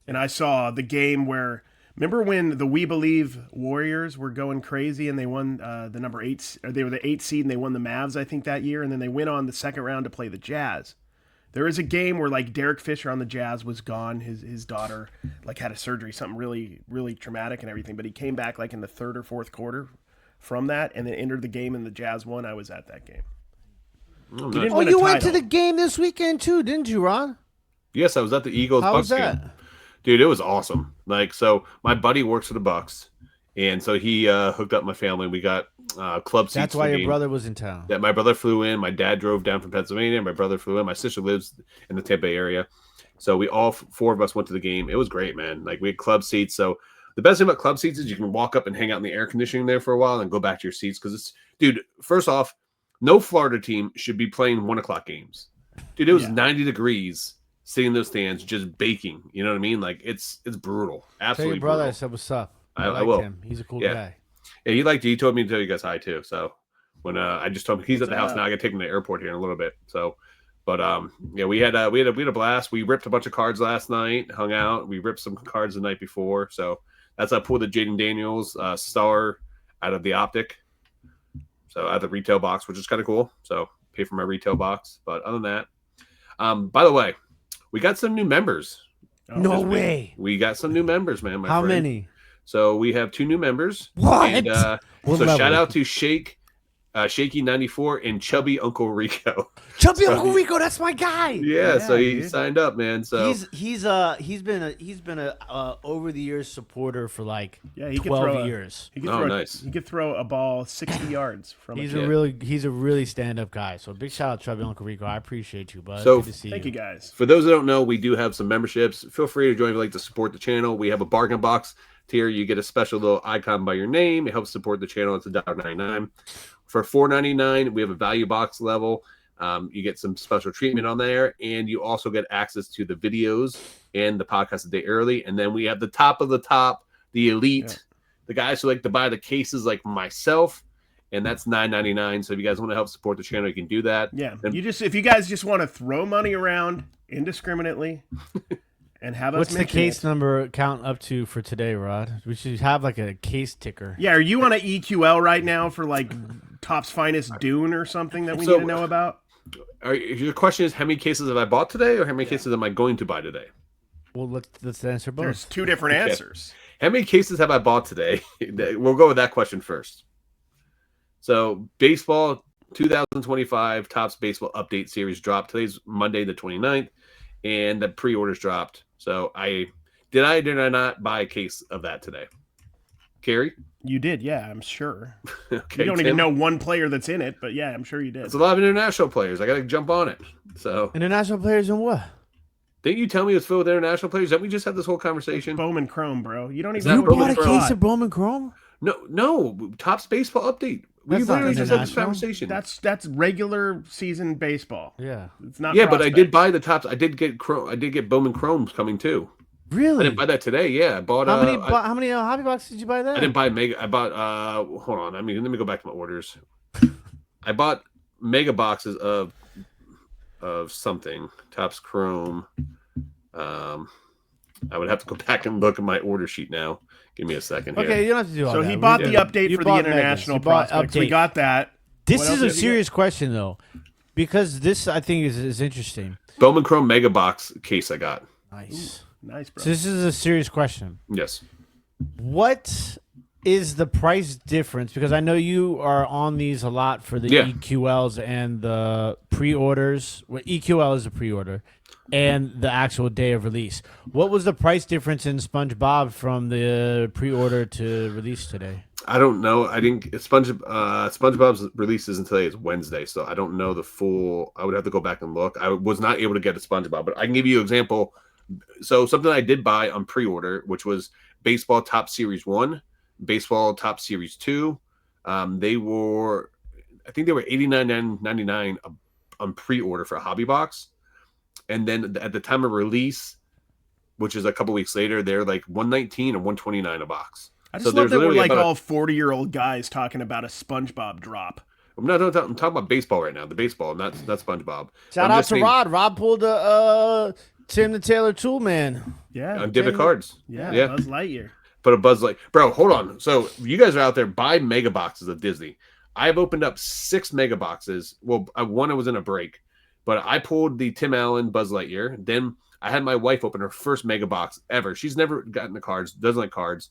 And I saw the game where, remember when the We Believe Warriors were going crazy and they won the number 8, or they were the 8th seed and they won the Mavs, I think, that year. And then they went on the second round to play the Jazz. There was a game where like Derek Fisher on the Jazz was gone. His daughter like had a surgery, something really, really traumatic and everything. But he came back like in the 3rd or 4th quarter from that, and then entered the game, and the Jazz won. I was at that game. Oh, you went to the game this weekend too, didn't you, Ron? Yes, I was at the Eagles How Bucks was that? game. Dude, it was awesome. Like, so my buddy works for the Bucks, and so he hooked up my family. We got club seats. That's why your brother was in town. That my brother flew in. My dad drove down from Pennsylvania. My brother flew in. My sister lives in the Tampa area, so we all 4 of us went to the game. It was great, man. Like, we had club seats, so. The best thing about club seats is you can walk up and hang out in the air conditioning there for a while and go back to your seats. Because it's, dude, first off, no Florida team should be playing 1 o'clock games. Dude, it was 90 degrees sitting in those stands just baking. You know what I mean? Like, it's brutal. Absolutely. Tell your brother brutal. I said what's up. I will. Him. He's a cool guy. Yeah, he liked you. He told me to tell you guys hi too. So when I just told him he's at the house now, I got to take him to the airport here in a little bit. So. But yeah, we had a blast. We ripped a bunch of cards last night, hung out. We ripped some cards the night before. So. That's I pulled the Jaden Daniels star out of the optic, so out of the retail box, which is kind of cool. So pay for my retail box. But other than that, by the way, we got some new members. No way. We got some new members, man. How many? So we have 2 new members. What? And, so shout out to Shaky 94 and Chubby Uncle Rico. Chubby Uncle Rico, that's my guy. Yeah, so he signed up, man. So he's been a over the years supporter for like 12 years. Nice. He could throw a ball 60 yards from. He's a really stand up guy. So big shout out to Chubby Uncle Rico. I appreciate you, bud. So good to see thank you guys. For those that don't know, we do have some memberships. Feel free to join if you'd like to support the channel. We have a bargain box tier. You get a special little icon by your name. It helps support the channel. It's $1.99. For $4.99, we have a value box level. You get some special treatment on there, and you also get access to the videos and the podcast a day early. And then we have the top of the top, the elite, the guys who like to buy the cases like myself, and that's $9.99. So if you guys want to help support the channel, you can do that. Yeah, and if you guys just want to throw money around indiscriminately. And have us. What's the case number count up to for today, Rod? We should have like a case ticker. Yeah, are you on an EQL right now for like Top's Finest Dune or something that we need to know about? Your question is how many cases have I bought today, or how many cases am I going to buy today? Well, let's answer both. There's 2 different answers. How many cases have I bought today? We'll go with that question first. So baseball 2025 Topps Baseball Update Series dropped. Today's Monday the 29th, and the pre-orders dropped. So did I not buy a case of that today? Cary? You did, yeah, I'm sure. Okay, you don't even know one player that's in it, but yeah, I'm sure you did. It's a lot of international players. I got to jump on it. So international players in what? Didn't you tell me it's filled with international players? Didn't we just have this whole conversation? Bowman Chrome, bro. You don't even know. You bought a case of Bowman Chrome? No. Topps Baseball Update. We literally just had this conversation. That's regular season baseball. Yeah, it's not. Yeah, prospects. But I did buy the Topps. I did get Bowman Chromes coming too. Really? I didn't buy that today. Yeah, I bought. How many hobby boxes did you buy that? I didn't buy mega. I bought. Hold on. Let me go back to my orders. I bought mega boxes of something. Topps Chrome. I would have to go back and look at my order sheet now. Give me a second here. Okay, you don't have to do all that. So he bought the update for the international prospects. We got that. This is a serious question, though, because this, I think, is interesting. Bowman Chrome Mega Box case I got. Nice. Nice, bro. So this is a serious question. Yes. What is the price difference? Because I know you are on these a lot for the EQLs and the pre-orders. Well, EQL is a pre-order, and the actual day of release. What was the price difference in SpongeBob from the pre-order to release today? I don't know. I didn't. SpongeBob's release isn't today. It's Wednesday, so I don't know the full. I would have to go back and look. I was not able to get a SpongeBob, but I can give you an example. So something I did buy on pre-order, which was Baseball Top Series 1, Baseball Top Series 2. I think they were $89.99 on pre-order for a hobby box. And then at the time of release, which is a couple weeks later, they're like $119 or $129 a box. I just love that we're like all 40-year-old guys talking about a SpongeBob drop. I'm talking about baseball right now. The baseball, not SpongeBob. Shout out to Rod. Rod pulled a Tim the Taylor Toolman. Yeah. On Dibdit Cards. Yeah. Buzz Lightyear. But a Buzz Lightyear. Bro, hold on. So you guys are out there, buy mega boxes of Disney. I've opened up 6 mega boxes. Well, one I was in a break. But I pulled the Tim Allen Buzz Lightyear. Then I had my wife open her first mega box ever. She's never gotten the cards, doesn't like cards.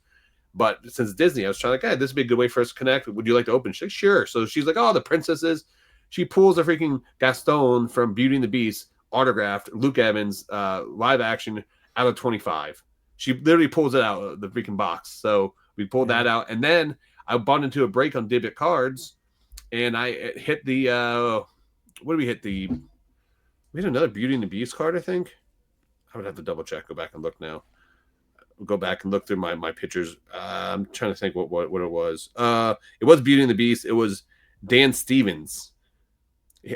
But since Disney, I was trying hey, this would be a good way for us to connect. Would you like to open? She's like, sure. So she's like, oh, the princesses. She pulls a freaking Gaston from Beauty and the Beast, autographed, Luke Evans, live action out of 25. She literally pulls it out of the freaking box. So we pulled that out. And then I bought into a break on Dibdit Cards. And I hit the, what did we hit? We had another Beauty and the Beast card, I think. I would have to double check, go back and look now. Go back and look through my pictures. I'm trying to think what it was. It was Beauty and the Beast. It was Dan Stevens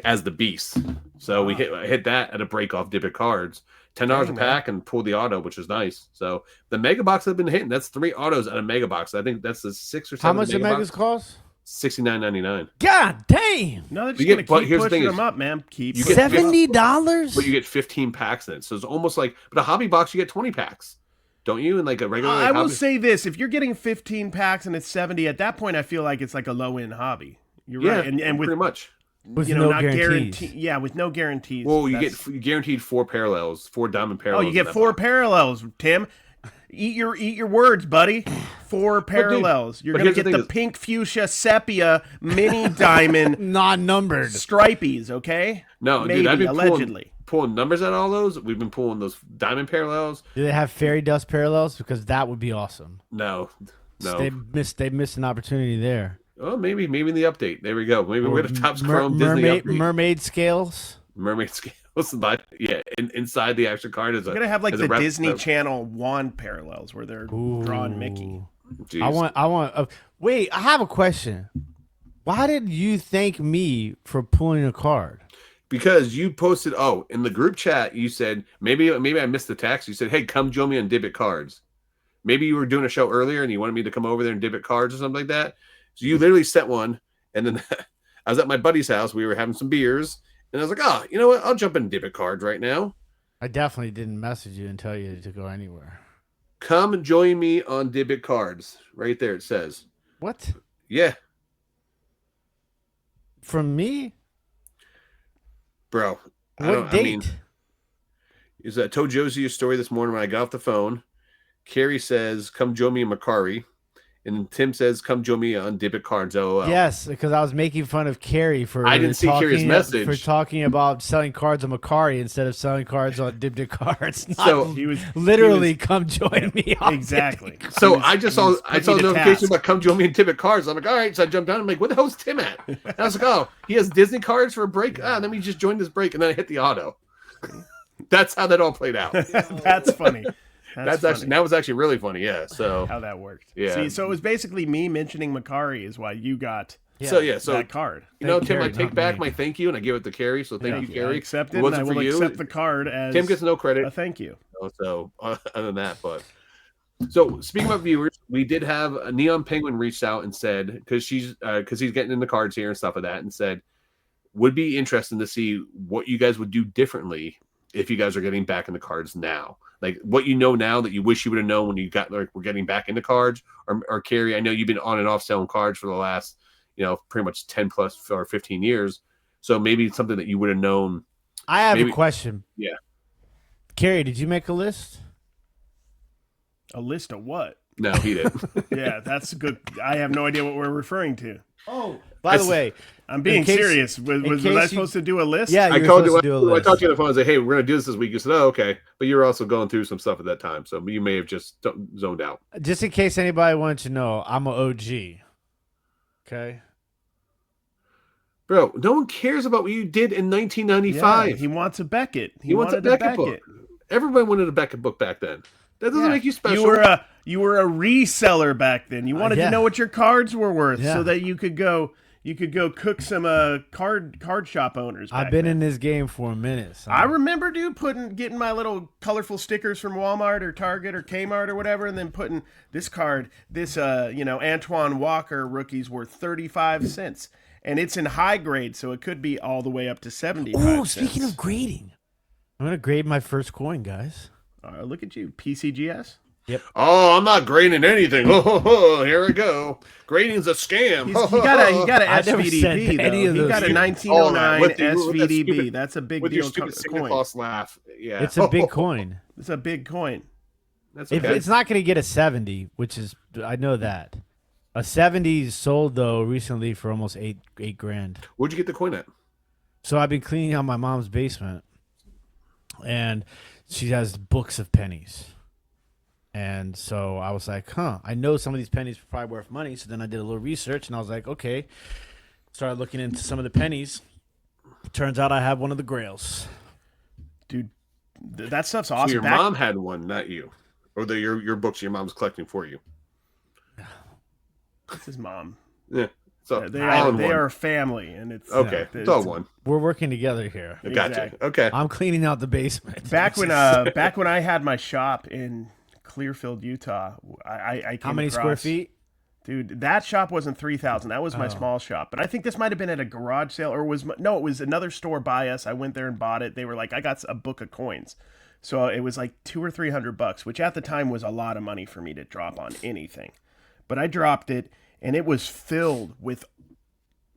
as the Beast. So we hit that at a break off Dibdit Cards. $10 a pack and pulled the auto, which was nice. So the mega box have been hitting. That's 3 autos at a mega box. I think that's the 6 or 7. How much the megas cost? $69.99. God damn! No, they're just gonna keep pushing them up, man. Keep $70. But you get 15 packs in it. So it's almost like, but a hobby box you get 20 packs. Don't you? And like a regular. I will say this: if you're getting 15 packs and it's 70, at that point, I feel like it's like a low end hobby. You're right, and with pretty much with no guarantees. With no guarantees. Well, you get guaranteed 4 parallels, 4 diamond parallels. Oh, you get 4 parallels, Tim. Eat your words, buddy. 4 parallels. You're gonna get the pink fuchsia sepia mini diamond, non-numbered stripies. Okay. No, maybe dude, I've been allegedly. Pulling numbers at all those. We've been pulling those diamond parallels. Do they have fairy dust parallels? Because that would be awesome. No. They missed an opportunity there. Oh, maybe in the update. There we go. Maybe we're the Topps Chrome Disney update. Mermaid scales. Mermaid scales, but inside the action card is you're gonna have like the Disney Channel wand parallels where they're drawing Mickey. Jeez. I want. Wait, I have a question. Why did you thank me for pulling a card? Because you posted, in the group chat, you said, maybe I missed the text. You said, hey, come join me on Dibdit Cards. Maybe you were doing a show earlier and you wanted me to come over there and Dibdit Cards or something like that. So you literally sent one. And then I was at my buddy's house. We were having some beers. And I was like, you know what? I'll jump in Dibdit Cards right now. I definitely didn't message you and tell you to go anywhere. Come join me on Dibdit Cards. Right there it says. What? Yeah. From me? Bro, what date? I told Josie a story this morning when I got off the phone. Cary says, come join me in Cary. And Tim says, come join me on Dibdit Cards, LOL. Yes, because I was making fun of Cary for I didn't see Cary's message. For talking about selling cards on Cary instead of selling cards on Dibdit Cards. So he was come join me on exactly. Dibdit. So I saw a notification about come join me in Dibdit Cards. I'm like, all right. So I jumped down. I'm like, where the hell's Tim at? And I was like, he has Disney cards for a break. Let me just join this break. And then I hit the auto. That's how that all played out. That's funny. That was actually really funny. Yeah. So how that worked. Yeah. See, so it was basically me mentioning Cary is why you got that card. You know, Tim, I take back my thank you and I give it to Cary. So thank you, Cary. I accept it. And I will accept the card as Tim gets no credit. A thank you. So other than that, so speaking of viewers, we did have a Neon Penguin reached out and said because he's getting in the cards here and stuff like that, and said would be interesting to see what you guys would do differently if you guys are getting back in the cards now. Like what you know now that you wish you would have known when you we're getting back into cards, or Cary, I know you've been on and off selling cards for the last, pretty much 10 plus or 15 years. So maybe it's something that you would have known. I have a question. Yeah. Cary, did you make a list? A list of what? No, he didn't. Yeah, that's good. I have no idea what we're referring to. Oh, by the way, I'm being serious. Was I supposed to do a list? Yeah, I told you. I talked to you on the phone. I said, "Hey, we're going to do this week." You said, "Oh, okay," but you were also going through some stuff at that time, so you may have just zoned out. Just in case anybody wanted to know, I'm an OG. Okay. Bro, no one cares about what you did in 1995. Yeah, he wants a Beckett. He wants a Beckett book. Everybody wanted a Beckett book back then. That doesn't make you special. You were a reseller back then. You wanted to know what your cards were worth so that you could go cook some card shop owners. I've been in this game for a minute. So. I remember, dude, getting my little colorful stickers from Walmart or Target or Kmart or whatever, and then putting this card, Antoine Walker rookie's worth 35 cents. And it's in high grade, so it could be all the way up to 75 cents. Oh, speaking of grading, I'm going to grade my first coin, guys. Look at you, PCGS. Yep. Oh, I'm not grading anything. Here we go. Grading's a scam. You got a SVDB, though. You got a 1909 SVDB. That's a big with deal. Your stupid Santa Claus laugh. Yeah. It's a big coin. It's a big coin. That's okay. It's not going to get a 70, which is, I know that. A 70 sold, though, recently for almost eight grand. Where'd you get the coin at? So I've been cleaning out my mom's basement, and she has books of pennies. And so I was like, I know some of these pennies are probably worth money. So then I did a little research, and I was like, okay. Started looking into some of the pennies. Turns out I have one of the grails. Dude, that stuff's awesome. So your mom had one, not you. Or your books your mom's collecting for you. It's his mom. Yeah. So they are family, and it's okay. It's all one. We're working together here. Gotcha. Okay. I'm cleaning out the basement. Back when I had my shop in Clearfield, Utah, I came How many square feet? Dude, that shop wasn't 3,000. That was my small shop. But I think this might have been at a garage sale, or it was another store by us. I went there and bought it. They were like, I got a book of coins. So it was like $200 or $300, which at the time was a lot of money for me to drop on anything. But I dropped it, and it was filled with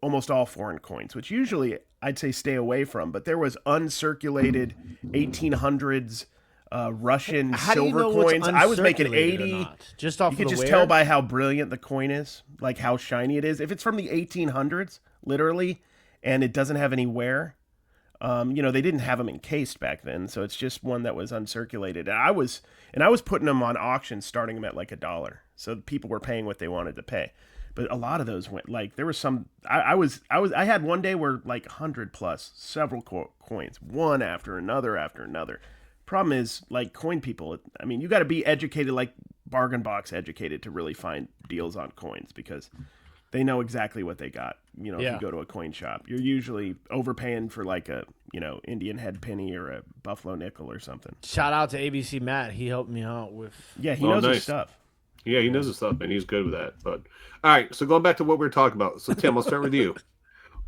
almost all foreign coins, which usually I'd say stay away from. But there was uncirculated 1800s Russian silver coins. I was making 80. Just off. You could just tell by how brilliant the coin is, like how shiny it is. If it's from the 1800s, literally, and it doesn't have any wear, they didn't have them encased back then, so it's just one that was uncirculated. And I was putting them on auction, starting them at like $1. So people were paying what they wanted to pay. But a lot of those went like there was some. I had one day where like 100 plus several coins, one after another. Problem is, like coin people, I mean, you got to be educated, like bargain box educated, to really find deals on coins because they know exactly what they got. If you go to a coin shop, you're usually overpaying for like a Indian head penny or a buffalo nickel or something. Shout out to ABC Matt. He helped me out with. Yeah, he knows his stuff. Yeah, he knows his stuff, and he's good with that. But all right, so going back to what we were talking about. So Tim, I'll start with you.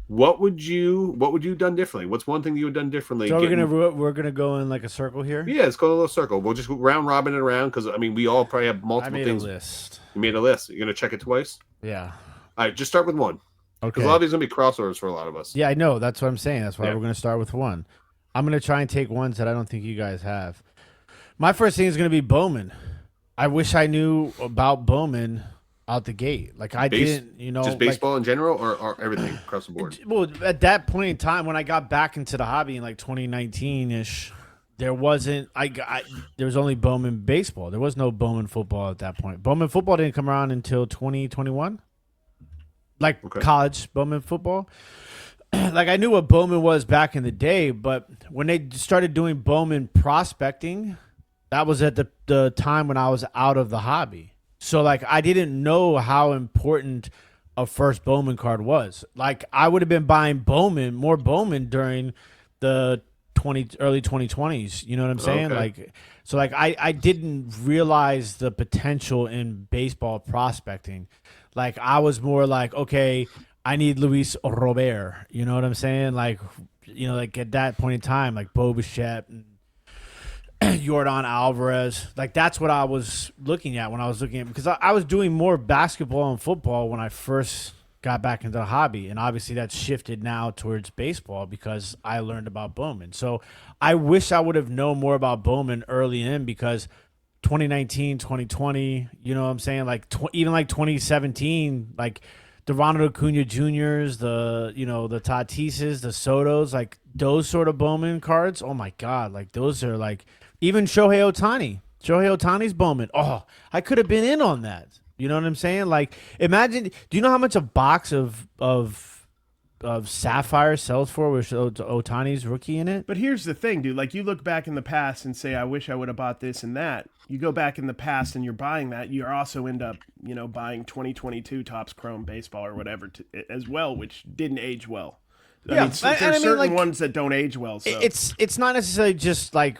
What would you have done differently? What's one thing you would have done differently? So we're gonna go in like a circle here. Yeah, let's go in a little circle. We'll just round robin it around because I mean we all probably have multiple things. I made a list. You made a list. You're gonna check it twice. Yeah. All right, just start with one. Okay. Because a lot of these are gonna be crossovers for a lot of us. Yeah, I know. That's what I'm saying. That's why we're gonna start with one. I'm gonna try and take ones that I don't think you guys have. My first thing is gonna be Bowman. I wish I knew about Bowman out the gate. Like I didn't, just baseball in general or everything across the board. Well, at that point in time when I got back into the hobby in like 2019-ish, there was only Bowman baseball. There was no Bowman football at that point. Bowman football didn't come around until 2021. College Bowman football. Like I knew what Bowman was back in the day, but when they started doing Bowman prospecting, that was at the time when I was out of the hobby. So, like, I didn't know how important a first Bowman card was. Like, I would have been buying more Bowman during the early 2020s. You know what I'm saying? Okay. I didn't realize the potential in baseball prospecting. Like, I was more like, okay, I need Luis Robert. You know what I'm saying? Like at that point in time, like Bo Bichette and Yordan Alvarez, like that's what I was looking at when I was looking at, because I was doing more basketball and football when I first got back into the hobby, and obviously that's shifted now towards baseball because I learned about Bowman. So I wish I would have known more about Bowman early in, because 2019, 2020, you know what I'm saying? Like even like 2017, like the Ronald Acuna Juniors, the Tatises, the Sotos, like those sort of Bowman cards. Oh my God, like those are like even Shohei Ohtani. Shohei Ohtani's Bowman. Oh, I could have been in on that. You know what I'm saying? Like imagine. Do you know how much a box of Sapphire sells for with Ohtani's rookie in it? But here's the thing, dude. Like you look back in the past and say, I wish I would have bought this and that. You go back in the past and you're buying that. You also end up, buying 2022 Topps Chrome baseball or whatever as well, which didn't age well. I mean, there's certain ones that don't age well. So. It's not necessarily just like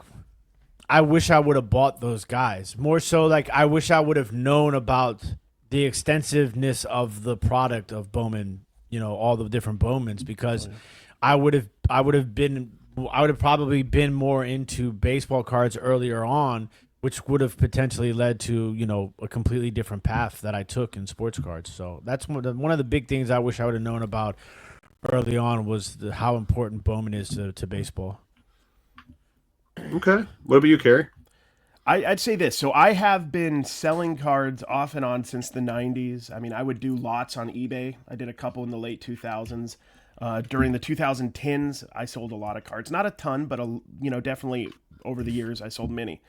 I wish I would have bought those guys. More so like I wish I would have known about the extensiveness of the product of Bowman, all the different Bowmans, because I would have probably been more into baseball cards earlier on, which would have potentially led to, a completely different path that I took in sports cards. So that's one of the big things I wish I would have known about early on was how important Bowman is to baseball. Okay. What about you, Cary? I'd say this. So I have been selling cards off and on since the 90s. I mean, I would do lots on eBay. I did a couple in the late 2000s. During the 2010s, I sold a lot of cards. Not a ton, but definitely over the years, I sold many.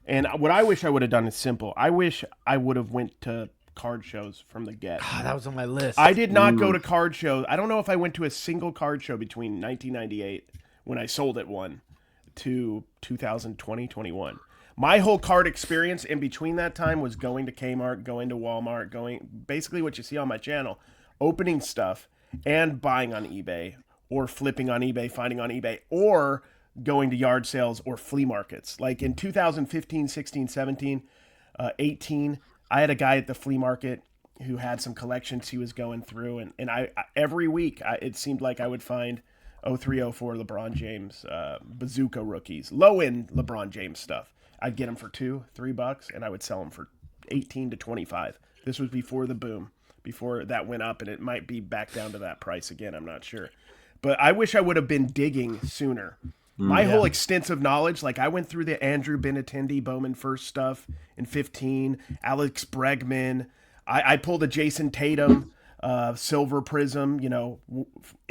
And what I wish I would have done is simple. I wish I would have went to card shows from the get. That was on my list. I did not go to card shows. I don't know if I went to a single card show between 1998, when I sold at one, to 2020, 21. My whole card experience in between that time was going to Kmart, going to Walmart, basically what you see on my channel, opening stuff and buying on eBay or flipping on eBay, finding on eBay, or going to yard sales or flea markets. Like in 2015, 16, 17, 18, I had a guy at the flea market who had some collections he was going through. And I every week, it seemed like I would find 03, 04 LeBron James, bazooka rookies, low-end LeBron James stuff. I'd get them for $2-3, and I would sell them for 18 to 25. This was before the boom, before that went up, and it might be back down to that price again. I'm not sure. But I wish I would have been digging sooner. My whole extensive knowledge, like I went through the Andrew Benintendi Bowman first stuff in 15, Alex Bregman. I pulled a Jason Tatum silver prism,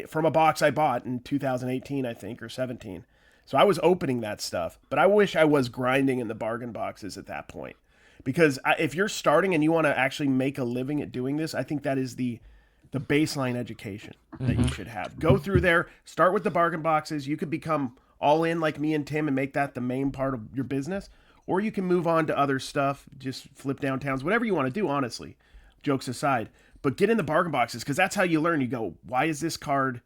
from a box I bought in 2018, I think, or 17. So I was opening that stuff, but I wish I was grinding in the bargain boxes at that point. Because if you're starting and you want to actually make a living at doing this, I think that is the baseline education that you should have. Go through there, start with the bargain boxes. You could become all in like me and Tim and make that the main part of your business. Or you can move on to other stuff, just flip downtowns, whatever you want to do, honestly, jokes aside. But get in the bargain boxes, because that's how you learn. You go, why is this card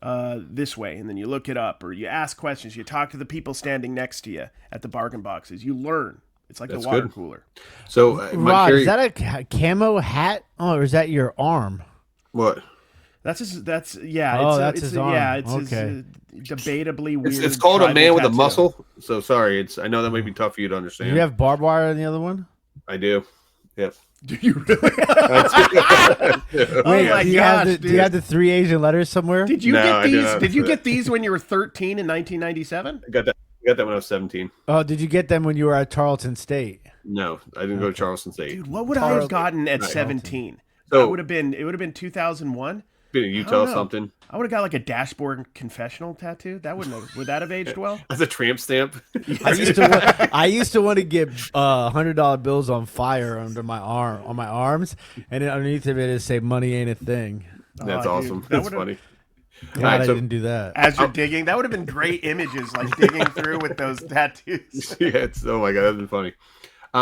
this way? And then you look it up, or you ask questions. You talk to the people standing next to you at the bargain boxes. You learn. It's like That's the water good. cooler. So, Rod, is that a camo hat? Oh, or is that your arm? What? That's his. That's his arm. Yeah, it's okay. his debatably weird. It's called a man with a tattoo. muscle. So sorry. I know that may be tough for you to understand. Do you have barbed wire in the other one? I do. Yes. Do you really? Wait, my do you have the 3 Asian letters somewhere? Did you get these? Did you get these when you were 13 in 1997? I got that when I was 17. Oh, did you get them when you were at Tarleton State? No, I didn't go to Charleston State. Dude, what would I have gotten at 17? So it would have been 2001. Been in Utah or something. I would have got like a dashboard confessional tattoo. Would that have aged well? As a tramp stamp. I used to want to get $100 bills on fire on my arms, and then underneath of it is say "money ain't a thing." That's awesome. Dude, That's funny. Glad I didn't do that. As you're digging, that would have been great images, like digging through with those tattoos. Yeah, oh my god, that'd been funny.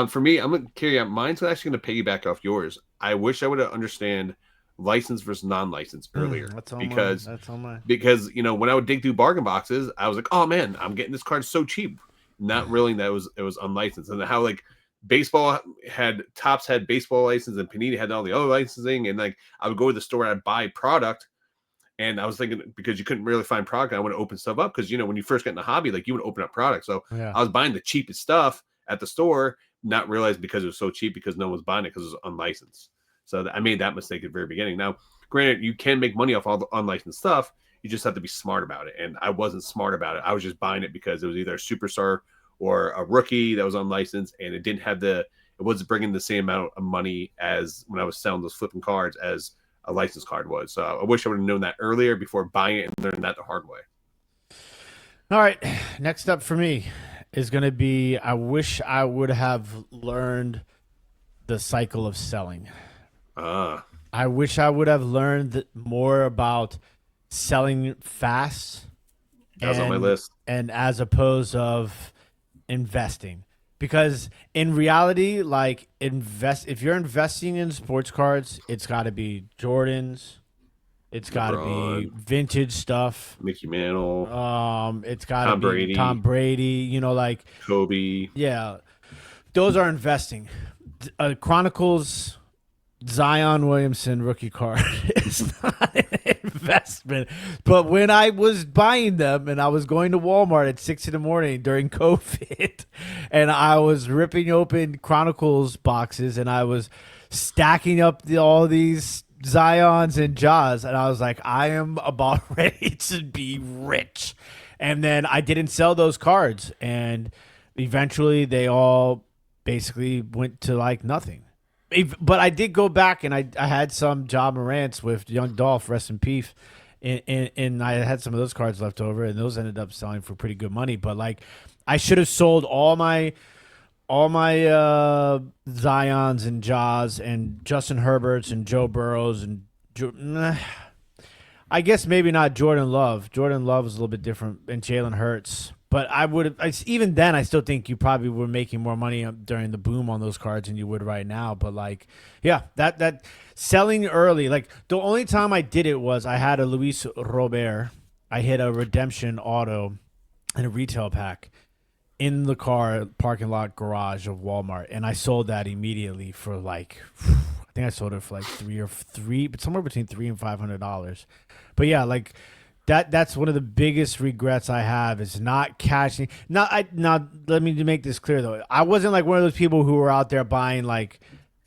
For me, I'm gonna carry on. Mine's actually gonna piggyback off yours. I wish I would have understand licensed versus non-licensed earlier. Because when I would dig through bargain boxes, I was like, oh man, I'm getting this card so cheap. Not realizing that it was unlicensed, and how like baseball Topps had baseball license and Panini had all the other licensing, and like I would go to the store and I'd buy product. And I was thinking, because you couldn't really find product, I want to open stuff up, because when you first get in the hobby, like you would open up products. So I was buying the cheapest stuff at the store, not realizing because it was so cheap, because no one was buying it because it was unlicensed. So I made that mistake at the very beginning. Now, granted, you can make money off all the unlicensed stuff. You just have to be smart about it. And I wasn't smart about it. I was just buying it because it was either a superstar or a rookie that was unlicensed, and it wasn't bringing the same amount of money as when I was selling those flipping cards as a licensed card was. So I wish I would have known that earlier before buying it and learning that the hard way. All right, next up for me is going to be, I wish I would have learned the cycle of selling. I wish I would have learned more about selling fast. That was on my list. And as opposed of investing. Because in reality, like if you're investing in sports cards, it's got to be Jordans. It's got to be vintage stuff. Mickey Mantle. It's got to be Tom Brady. You know, like Kobe. Yeah, those are investing. Chronicles Zion Williamson rookie card is not an investment. But when I was buying them and I was going to Walmart at 6 a.m. during COVID, and I was ripping open Chronicles boxes and I was stacking up all these Zions and Jaws, and I was like, I am about ready to be rich. And then I didn't sell those cards, and eventually they all basically went to like nothing. But I did go back and I had some Ja Morants with Young Dolph, rest in peace, and I had some of those cards left over, and those ended up selling for pretty good money. But like, I should have sold all my Zions and Jaws and Justin Herberts and Joe Burrows and I guess maybe not Jordan Love. Jordan Love was a little bit different, and Jalen Hurts. But I would have, even then, I still think you probably were making more money during the boom on those cards than you would right now. But like, yeah, that selling early, like the only time I did it was I had a Luis Robert. I hit a redemption auto in a retail pack in the car parking lot garage of Walmart, and I sold that immediately for like, I think I sold it for like somewhere between $300 and $500. But yeah, like that's one of the biggest regrets I have is not catching. Now let me make this clear though. I wasn't like one of those people who were out there buying like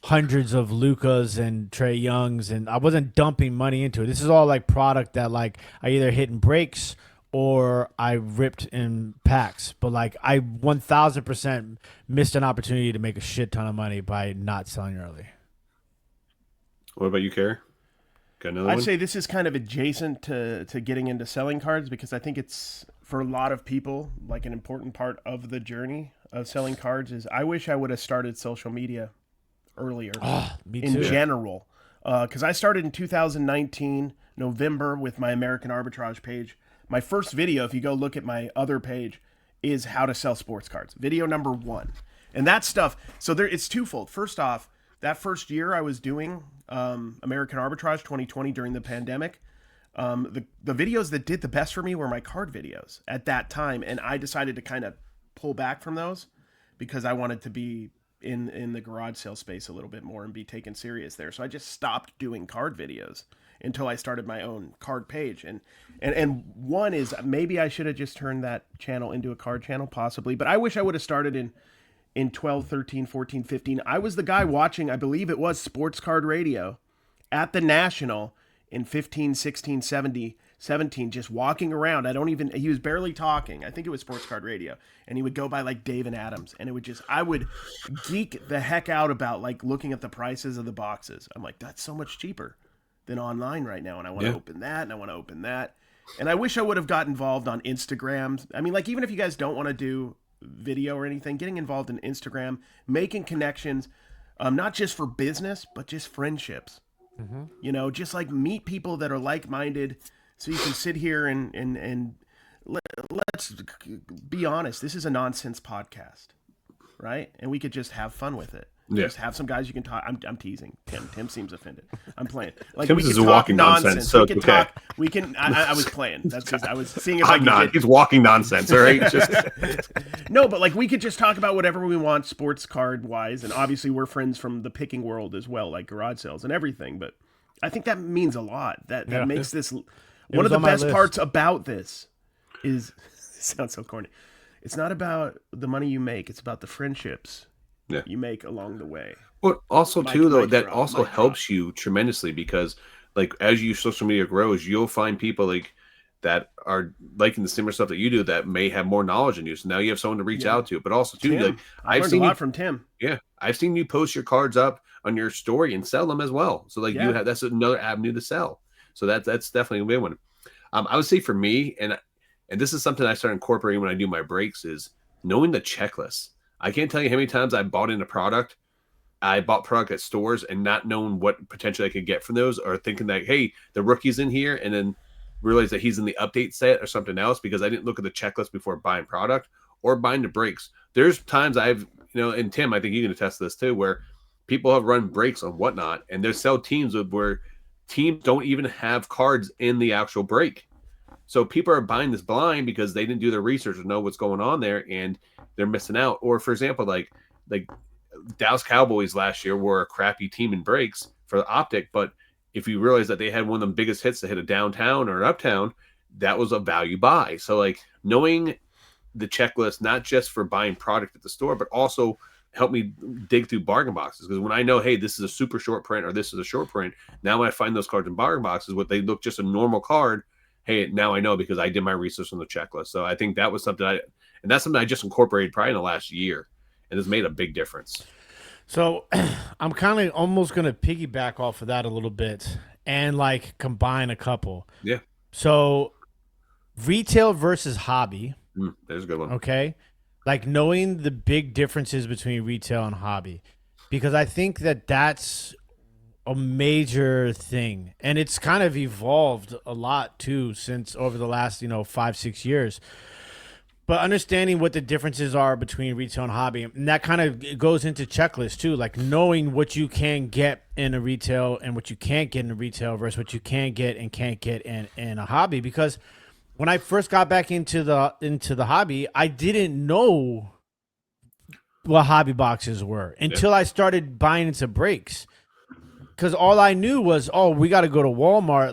hundreds of Lucas and Trae Youngs, and I wasn't dumping money into it. This is all like product that like I either hit in breaks or I ripped in packs. But like I 1000% missed an opportunity to make a shit ton of money by not selling early. What about you, Cary? Got another one? I'd say this is kind of adjacent to getting into selling cards, because I think it's, for a lot of people, like an important part of the journey of selling cards is I wish I would have started social media earlier Me too. in general. Because I started in 2019, November, with my American Arbitrage page. My first video, if you go look at my other page, is how to sell sports cards. Video number 1. And that stuff, so it's twofold. First off, that first year I was doing American Arbitrage 2020 during the pandemic, the videos that did the best for me were my card videos at that time. And I decided to kind of pull back from those because I wanted to be in the garage sale space a little bit more and be taken serious there. So I just stopped doing card videos until I started my own card page. And one is, maybe I should have just turned that channel into a card channel, possibly. But I wish I would have started in 12, 13, 14, 15. I was the guy watching, I believe it was Sports Card Radio at the National in 15, 16, 17, just walking around. He was barely talking. I think it was Sports Card Radio. And he would go by like Dave and Adams. And I would geek the heck out about like looking at the prices of the boxes. I'm like, that's so much cheaper than online right now. And I want to open that, and I want to open that. And I wish I would have got involved on Instagram. I mean, like, even if you guys don't want to do video or anything, getting involved in Instagram, making connections, not just for business, but just friendships. Mm-hmm. You know, just like meet people that are like-minded, so you can sit here and let's be honest. This is a nonsense podcast, right? And we could just have fun with it. Yeah. Just have some guys you can talk. I'm teasing. Tim seems offended. I'm playing. Like, Tim is a walking nonsense. So we can talk. We can. I was playing. That's just. I was seeing if I'm not. He's walking nonsense. All right. Just no, but like we could just talk about whatever we want, sports card wise, and obviously we're friends from the picking world as well, like garage sales and everything. But I think that means a lot. That makes this one of the best parts about this is. It sounds so corny. It's not about the money you make. It's about the friendships you make along the way. Well, also too, though, that also helps you tremendously, because like as your social media grows, you'll find people like that are liking the similar stuff that you do that may have more knowledge than you. So now you have someone to reach out to. But also too, Tim. like I've learned seen a lot from Tim. Yeah, I've seen you post your cards up on your story and sell them as well. So like that's another avenue to sell. So that's definitely a big one. I would say for me, and this is something I started incorporating when I do my breaks, is knowing the checklist. I can't tell you how many times I bought in a product. I bought product at stores and not knowing what potentially I could get from those, or thinking that, hey, the rookie's in here, and then realize that he's in the update set or something else because I didn't look at the checklist before buying product or buying the breaks. There's times I've, and Tim, I think you can attest to this too, where people have run breaks on whatnot, and there's sell teams where teams don't even have cards in the actual break. So people are buying this blind because they didn't do their research or know what's going on there, and they're missing out. Or for example, like Dallas Cowboys last year were a crappy team in breaks for the optic, but if you realize that they had one of the biggest hits to hit a downtown or an uptown, that was a value buy. So like knowing the checklist, not just for buying product at the store, but also help me dig through bargain boxes. Because when I know, hey, this is a super short print or this is a short print, now when I find those cards in bargain boxes, what they look just a normal card, hey, now I know because I did my research on the checklist. So I think that was something that's something I just incorporated probably in the last year, and has made a big difference. So I'm kind of almost going to piggyback off of that a little bit and like combine a couple. Yeah. So retail versus hobby. There's a good one. Okay. Like knowing the big differences between retail and hobby, because I think that that's a major thing. And it's kind of evolved a lot too since over the last, 5-6 years. But understanding what the differences are between retail and hobby, and that kind of goes into checklists too, like knowing what you can get in a retail and what you can't get in a retail versus what you can get and can't get in a hobby. Because when I first got back into the hobby, I didn't know what hobby boxes were until I started buying into breaks. Because all I knew was, we got to go to Walmart,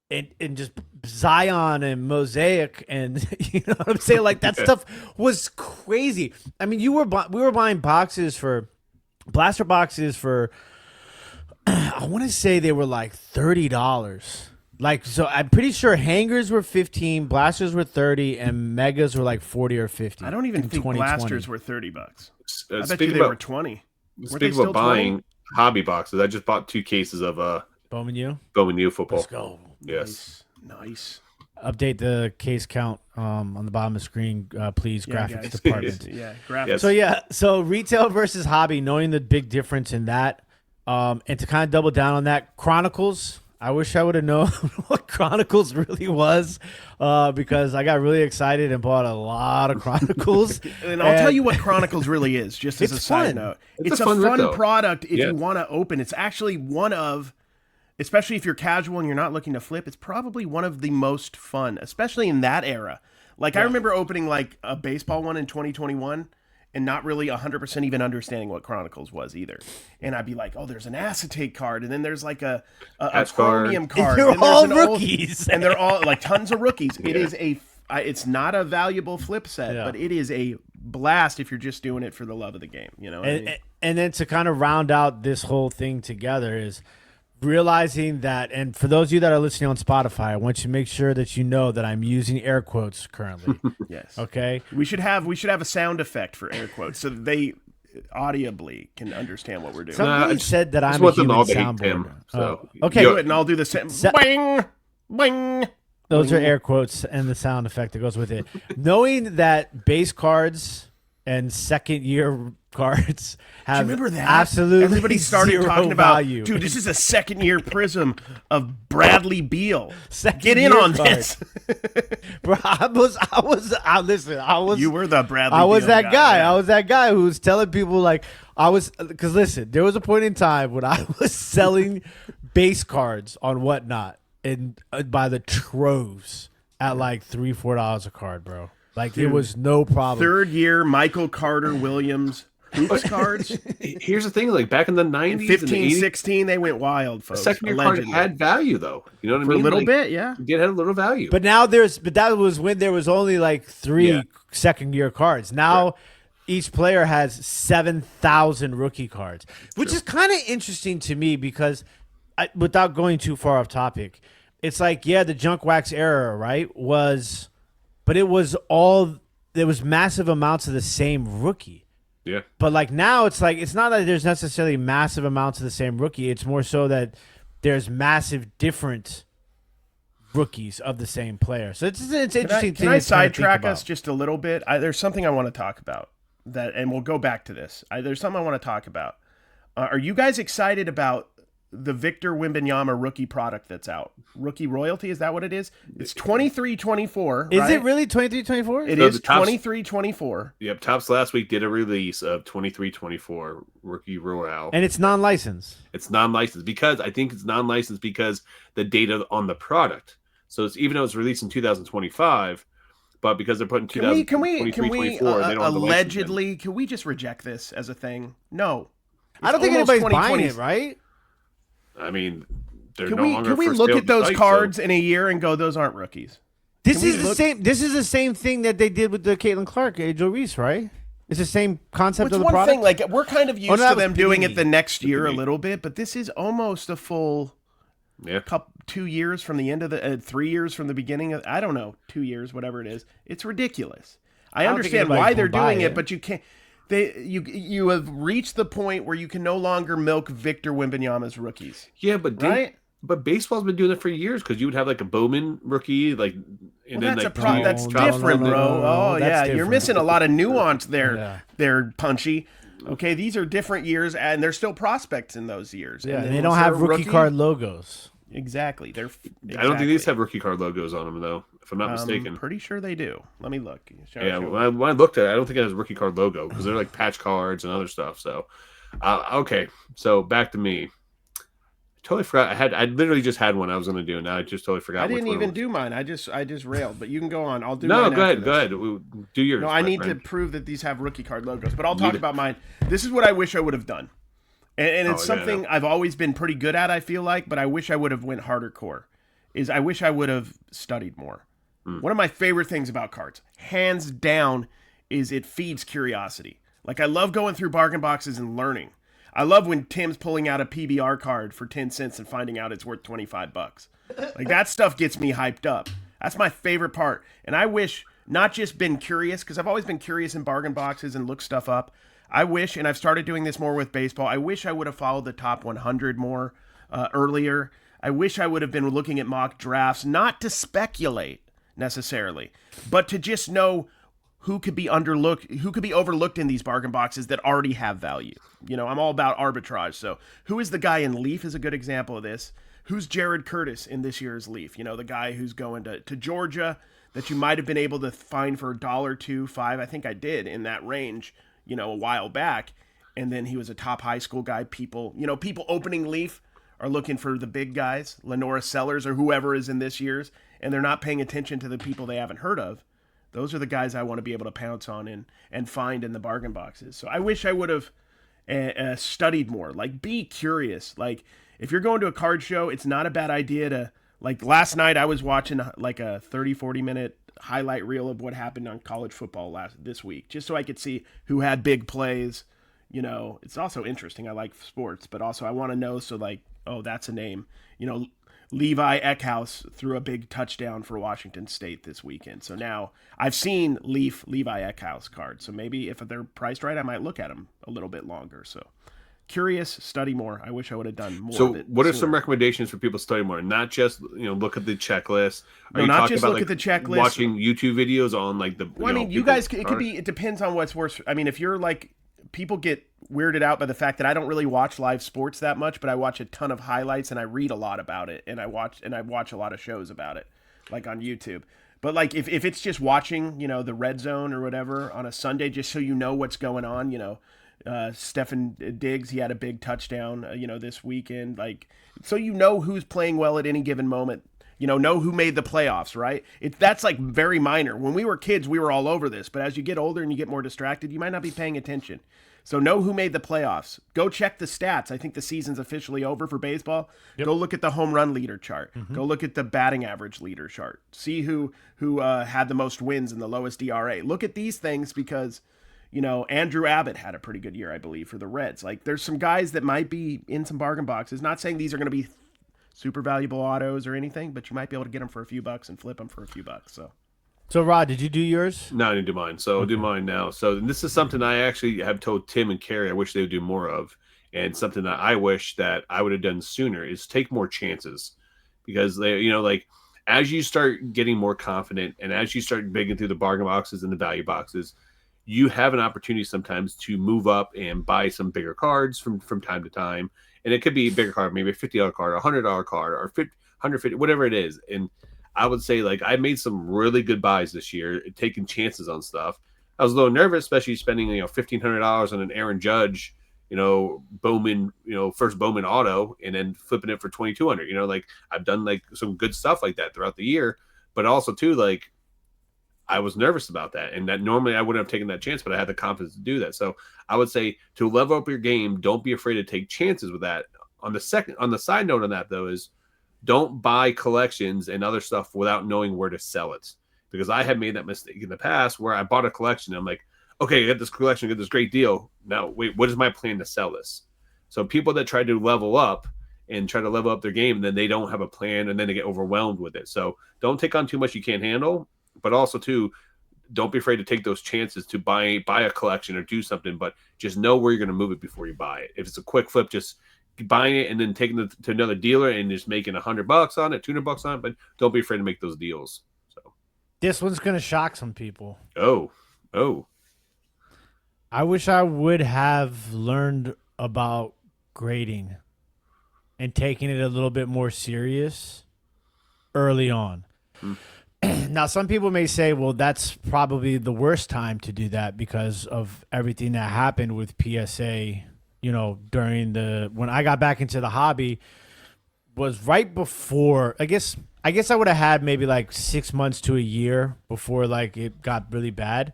and just Zion and Mosaic, and you know what I'm saying? Like that stuff was crazy. I mean, we were buying blaster boxes for I want to say they were like $30. Like, so I'm pretty sure hangers were 15, blasters were 30, and megas were like 40 or 50. I don't even think blasters were $30. I bet you they were 20. Speaking of buying hobby boxes, I just bought 2 cases of Bowman U football. Let's go. Yes. Nice. Update the case count on the bottom of the screen, please, graphics department. Yeah, graphics. So retail versus hobby, knowing the big difference in that, and to kind of double down on that, Chronicles. I wish I would have known what Chronicles really was, because I got really excited and bought a lot of Chronicles. and I'll tell you what Chronicles really is, just as a side note. It's a fun product if you want to open. It's actually one of, especially if you're casual and you're not looking to flip, it's probably one of the most fun, especially in that era. Like I remember opening like a baseball one in 2021 and not really 100% even understanding what Chronicles was either. And I'd be like, there's an acetate card, and then there's like a chromium card. And they're all rookies. And they're all like tons of rookies. It is it's not a valuable flip set, but it is a blast if you're just doing it for the love of the game. You know. And then to kind of round out this whole thing together is realizing that, and for those of you that are listening on Spotify, I want you to make sure that you know that I'm using air quotes currently. Yes. Okay. We should have a sound effect for air quotes so that they audibly can understand what we're doing. Somebody said that I'm a human soundboard. So okay. Do it, and I'll do the same. Bing, bing. Those are air quotes and the sound effect that goes with it. Knowing that base cards and second year cards have absolutely everybody started talking about value. Dude, this is a second year prism of Bradley Beal. Get in on this. Bro, I was you were the Bradley I was Beal that guy. yeah. I was that guy who was telling people because listen, there was a point in time when I was selling base cards on whatnot and by the troves at like $3-4 a card, bro. Like, dude, it was no problem. Third year Michael Carter Williams hoops cards. Here's the thing, like back in the 90s, 15, 16, they went wild, folks. Second year card had value, though. You know what I mean? For a little bit, yeah. It did have a little value. But now that was when there was only like 3 second year cards. Now each player has 7,000 rookie cards, which is kind of interesting to me because, without going too far off topic, it's like, yeah, the junk wax era, right, but there was massive amounts of the same rookie. Yeah. But like now it's like, it's not that there's necessarily massive amounts of the same rookie. It's more so that there's massive different rookies of the same player. So it's interesting. Can I sidetrack us just a little bit? There's something I want to talk about and we'll go back to this. There's something I want to talk about. Are you guys excited about the Victor Wembanyama rookie product that's out? Rookie royalty, is that what it is? It's 23-24. Is it really 23-24? It is 23-24. Yep, Topps last week did a release of 23-24 rookie royale. And it's non-licensed. It's non-licensed because the data on the product. So it's, even though it's released in 2025, but because they're putting 2023-24, they don't allegedly, can we just reject this as a thing? No. I don't think anybody's buying it, right? I mean, they're can no we, longer can we for look sale at those site, cards so. in a year and go, those aren't rookies? This is the same thing that they did with the Caitlin Clark, Joe Reese, right? It's the same concept of the product. Thing, like we're kind of used to them doing it the next year a little bit, but this is almost a full 2 years from the end of the 3 years from the beginning of, I don't know, 2 years, whatever it is. It's ridiculous. I understand why they're doing it, but you can't. You have reached the point where you can no longer milk Victor Wembanyama's rookies. Yeah, but baseball's been doing it for years, because you would have like a Bowman rookie, like, and that's different, bro. Oh yeah, you're missing a lot of nuance there. Yeah. They're Punchy. Okay, these are different years, and they're still prospects in those years. Yeah, and they don't have rookie card logos. Exactly. I don't think these have rookie card logos on them, though, if I'm not mistaken. Pretty sure they do. Let me look. When I looked at it, I don't think it has a rookie card logo, because they're like patch cards and other stuff. So, okay. So back to me. Totally forgot. I literally just had one I was going to do, and now I just totally forgot. I didn't even do mine. I just railed, but you can go on. I'll do mine. No, go ahead. Do yours. No, I need to prove that these have rookie card logos, but I'll talk about mine. This is what I wish I would have done. And it's something I've always been pretty good at, I feel like, but I wish I would have went harder core. I wish I would have studied more. One of my favorite things about cards, hands down, is it feeds curiosity. Like, I love going through bargain boxes and learning. I love when Tim's pulling out a PBR card for 10 cents and finding out it's worth $25. Like, that stuff gets me hyped up. That's my favorite part. And I wish, not just been curious, because I've always been curious in bargain boxes and look stuff up. I wish, and I've started doing this more with baseball, I wish I would have followed the top 100 more earlier. I wish I would have been looking at mock drafts, not to speculate necessarily, but to just know who could be overlooked in these bargain boxes that already have value. You know, I'm all about arbitrage. So who is the guy in Leaf is a good example of this. Who's Jared Curtis in this year's Leaf? You know, the guy who's going to Georgia that you might have been able to find for $1, $2, $5. I think I did in that range, you know, a while back. And then he was a top high school guy. People opening Leaf are looking for the big guys, Lenora Sellers or whoever is in this year's, and they're not paying attention to the people they haven't heard of. Those are the guys I want to be able to pounce on and find in the bargain boxes. So I wish I would have studied more. Like, be curious. Like, if you're going to a card show, it's not a bad idea to, like, last night I was watching like a 30, 40-minute highlight reel of what happened on college football this week, just so I could see who had big plays. You know, it's also interesting. I like sports, but also I want to know, so like, oh, that's a name. You know, Levi Eckhouse threw a big touchdown for Washington State this weekend. So now I've seen Levi Eckhouse cards. So maybe if they're priced right, I might look at them a little bit longer. So curious, study more. I wish I would have done more. So what are some recommendations for people to study more? Not just, look at the checklist. No, not just look at the checklist. Watching YouTube videos on like the. Well, I mean, you guys, it could be. It depends on what's worse. I mean, if you're like, people get weirded out by the fact that I don't really watch live sports that much, but I watch a ton of highlights and I read a lot about it, and I watch a lot of shows about it, like on YouTube. But like if it's just watching, the Red Zone or whatever on a Sunday, just so you know what's going on, Stefan Diggs, he had a big touchdown, this weekend, like, so who's playing well at any given moment. Know who made the playoffs, right? That's like very minor. When we were kids, we were all over this, but as you get older and you get more distracted, you might not be paying attention. So know who made the playoffs. Go check the stats. I think the season's officially over for baseball. Yep. Go look at the home run leader chart. Mm-hmm. Go look at the batting average leader chart. See who had the most wins and the lowest ERA. Look at these things because, Andrew Abbott had a pretty good year, I believe, for the Reds. Like, there's some guys that might be in some bargain boxes. Not saying these are going to be super valuable autos or anything, but you might be able to get them for a few bucks and flip them for a few bucks. So Rod, did you do yours? No, I didn't do mine. So I'll do mine now. So this is something I actually have told Tim and Cary I wish they would do more of, and something that I wish that I would have done sooner is take more chances, because they, like as you start getting more confident and as you start digging through the bargain boxes and the value boxes, you have an opportunity sometimes to move up and buy some bigger cards from time to time. And it could be a bigger card, maybe a $50 card, a $100 card, or 150, whatever it is. And I would say, like, I made some really good buys this year, taking chances on stuff. I was a little nervous, especially spending, $1,500 on an Aaron Judge, Bowman, first Bowman auto, and then flipping it for $2,200. Like, I've done like some good stuff like that throughout the year, but also too, like, I was nervous about that, and that normally I wouldn't have taken that chance, but I had the confidence to do that. So I would say, to level up your game, don't be afraid to take chances with that. On the side note on that, though, is don't buy collections and other stuff without knowing where to sell it. Because I had made that mistake in the past where I bought a collection. And I'm like, okay, I got this collection, I got this great deal. Now, wait, what is my plan to sell this? So people that try to level up and try to level up their game, then they don't have a plan, and then they get overwhelmed with it. So don't take on too much you can't handle, but also too, don't be afraid to take those chances to buy a collection or do something, but just know where you're going to move it before you buy it. If it's a quick flip, just buying it and then taking it to another dealer and just making $100 on it, $200 on it, but don't be afraid to make those deals. So this one's going to shock some people. Oh. I wish I would have learned about grading and taking it a little bit more serious early on. Now, some people may say, well, that's probably the worst time to do that because of everything that happened with PSA, during when I got back into the hobby was right before, I guess I would have had maybe like 6 months to a year before like it got really bad.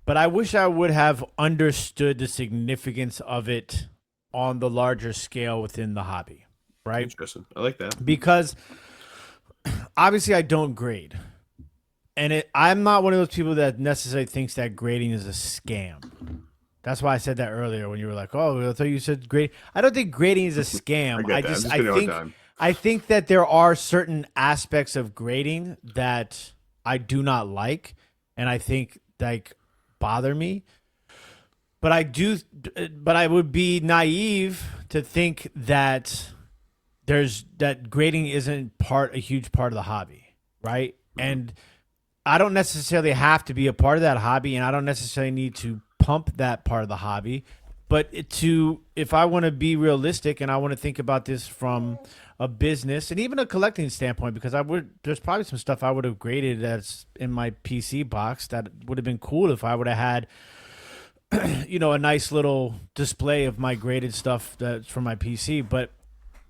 But I wish I would have understood the significance of it on the larger scale within the hobby, right? Interesting. I like that. Because obviously I don't grade. And I'm not one of those people that necessarily thinks that grading is a scam. That's why I said that earlier when you were like, "Oh, I thought you said grade." I don't think grading is a scam. I think that there are certain aspects of grading that I do not like, and I think like bother me. But I would be naive to think that that grading isn't a huge part of the hobby, right? And I don't necessarily have to be a part of that hobby, and I don't necessarily need to pump that part of the hobby. But if I want to be realistic and I want to think about this from a business and even a collecting standpoint, because there's probably some stuff I would have graded that's in my PC box that would have been cool if I would have had, a nice little display of my graded stuff that's from my PC. But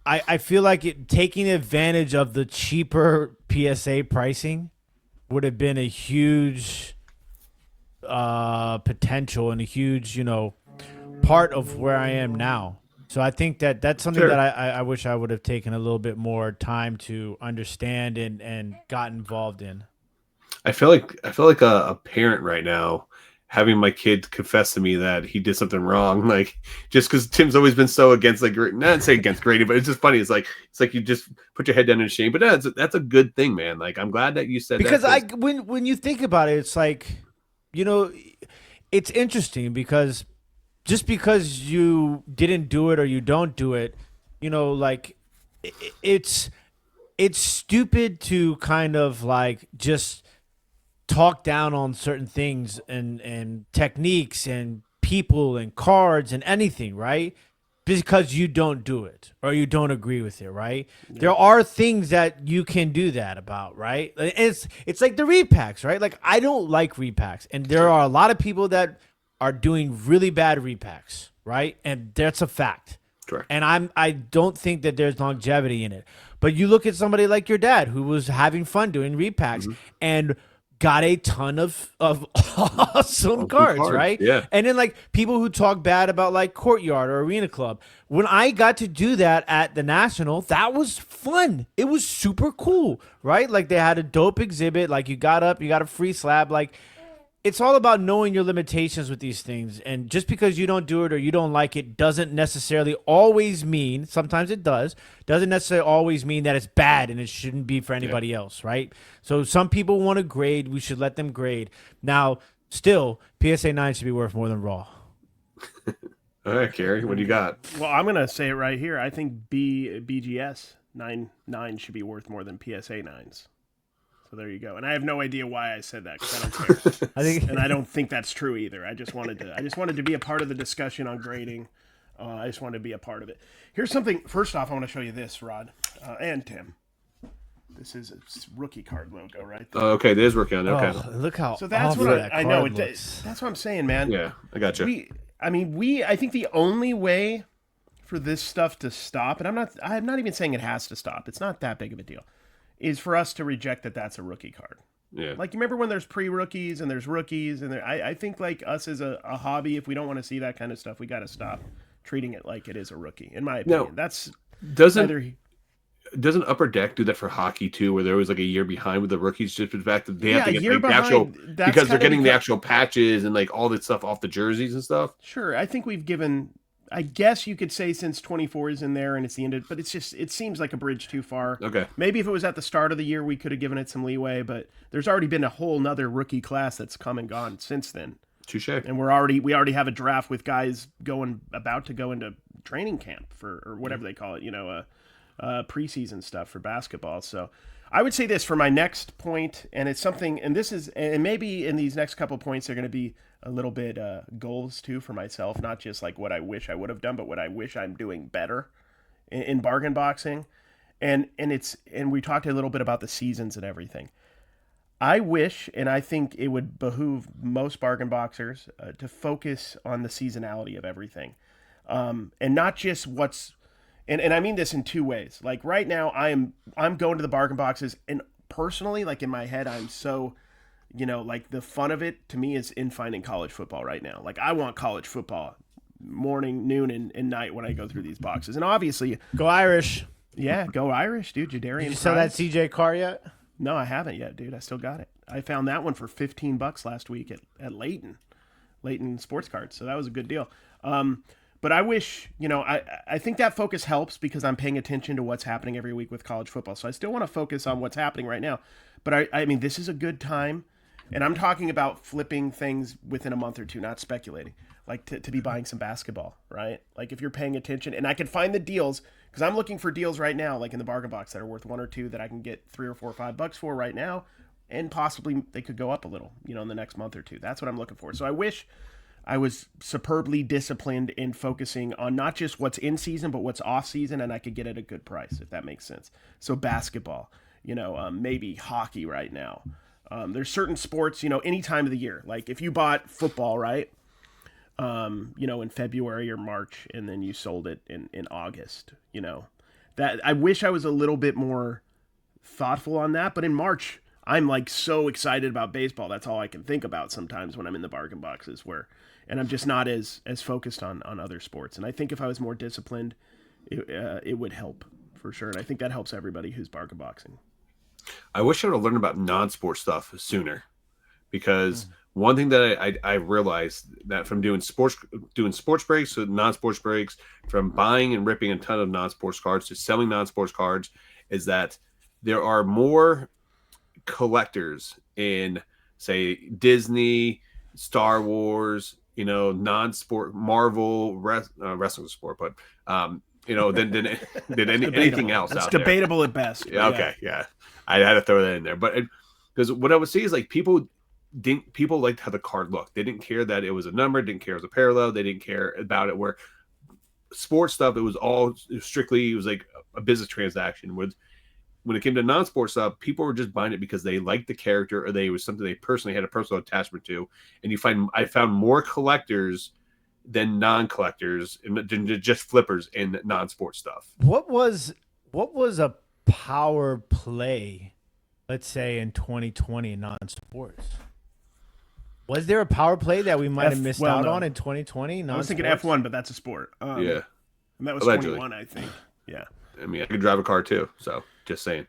I feel like taking advantage of the cheaper PSA pricing would have been a huge potential and a huge, part of where I am now. So I think that's something that I wish I would have taken a little bit more time to understand and got involved in. I feel like a parent right now having my kid confess to me that he did something wrong, like just because Tim's always been so against, like, not say against grading, but it's just funny. It's like you just put your head down in shame. But that's a good thing, man. Like, I'm glad that you said because that. Because when you think about it, it's like, it's interesting because just because you didn't do it or you don't do it, like it's stupid to kind of like just talk down on certain things and techniques and people and cards and anything, right? Because you don't do it or you don't agree with it, right? Yeah. There are things that you can do that about, right? It's like the repacks, right? Like, I don't like repacks, and there are a lot of people that are doing really bad repacks, right? And that's a fact. Correct. And I don't think that there's longevity in it. But you look at somebody like your dad who was having fun doing repacks and got a ton of awesome cards, right? Yeah. And then like people who talk bad about like Courtyard or Arena Club. When I got to do that at the National, that was fun. It was super cool, right? Like they had a dope exhibit. Like you got up, you got a free slab. Like it's all about knowing your limitations with these things. And just because you don't do it or you don't like it doesn't necessarily always mean, sometimes it doesn't necessarily always mean that it's bad and it shouldn't be for anybody else, right? So some people want to grade. We should let them grade. Now, still, PSA 9 should be worth more than Raw. All right, Cary, what do you got? Well, I'm going to say it right here. I think BGS 9 should be worth more than PSA 9s. So there you go. And I have no idea why I said that because I don't care. And I don't think that's true either. I just wanted to be a part of the discussion on grading. I just wanted to be a part of it. Here's something. First off, I want to show you this, Rod, and Tim. This is a rookie card logo, right there. Okay, there's rookie on. Okay, look how. So that's what I know. That's what I'm saying, man. Yeah, I got you. I think the only way for this stuff to stop, and I'm not even saying it has to stop. It's not that big of a deal. Is for us to reject that that's a rookie card. Yeah. Like, you remember when there's pre-rookies and there's rookies, and I think, like, us as a hobby, if we don't want to see that kind of stuff, we got to stop treating it like it is a rookie, in my opinion. Doesn't Upper Deck do that for hockey too, where there was like a year behind with the rookies, just for the fact that they have to get like the actual, because they're getting the actual patches and like all that stuff off the jerseys and stuff? Sure. I think we've given, I guess you could say, since 24 is in there and it's the end of, but it's just, it seems like a bridge too far. Okay. Maybe if it was at the start of the year, we could have given it some leeway, but there's already been a whole nother rookie class that's come and gone since then. Touche. And we already have a draft with guys about to go into training camp or whatever they call it, preseason stuff for basketball. So I would say this for my next point, and it's something, and maybe in these next couple points, they're going to be a little bit goals too for myself, not just like what I wish I would have done, but what I wish I'm doing better in bargain boxing. And we talked a little bit about the seasons and everything. I wish, and I think it would behoove most bargain boxers to focus on the seasonality of everything, and not just what's. And I mean this in two ways. Like right now, I'm going to the bargain boxes, and personally, like in my head, I'm so, like the fun of it to me is in finding college football right now. Like I want college football morning, noon, and night when I go through these boxes. And obviously, go Irish. Yeah, go Irish, dude. Jadarian. Did you sell that CJ Carr yet? No, I haven't yet, dude. I still got it. I found that one for $15 last week at Leighton Sports Cards. So that was a good deal. But I wish, I think that focus helps because I'm paying attention to what's happening every week with college football. So I still want to focus on what's happening right now. But I mean, this is a good time. And I'm talking about flipping things within a month or two, not speculating. Like to be buying some basketball, right? Like if you're paying attention, and I can find the deals, because I'm looking for deals right now, like in the bargain box that are worth $1 or $2 that I can get $3 or $4 or $5 for right now. And possibly they could go up a little, in the next month or two. That's what I'm looking for. So I wish I was superbly disciplined in focusing on not just what's in season, but what's off season, and I could get at a good price, if that makes sense. So basketball, maybe hockey right now. There's certain sports, any time of the year. Like if you bought football, right, in February or March, and then you sold it in August, that I wish I was a little bit more thoughtful on that. But in March, I'm like so excited about baseball. That's all I can think about sometimes when I'm in the bargain boxes and I'm just not as focused on other sports. And I think if I was more disciplined, it would help for sure. And I think that helps everybody who's bargain boxing. I wish I would have learned about non-sport stuff sooner, because one thing that I realized that from doing sports breaks to non-sports breaks, from buying and ripping a ton of non-sports cards to selling non-sports cards, is that there are more collectors in, say, Disney, Star Wars, non-sport, Marvel, wrestling sport, but than anything else That's out there. Debatable at best. Yeah, okay, yeah. I had to throw that in there, but because what I would say is like people liked how the card looked. They didn't care that it was a number, didn't care it was a parallel, they didn't care about it. Where sports stuff, it was strictly like a business transaction. When it came to non-sports stuff, people were just buying it because they liked the character, or it was something they personally had a personal attachment to. And I found more collectors than non-collectors, and just flippers in non-sports stuff. What was a power play, let's say in 2020 in non-sports? Was there a power play that we might have missed out on in 2020? I was thinking F1, but that's a sport. Yeah. And that was Allegedly. 21, I think. Yeah. I mean, I could drive a car too, so just saying.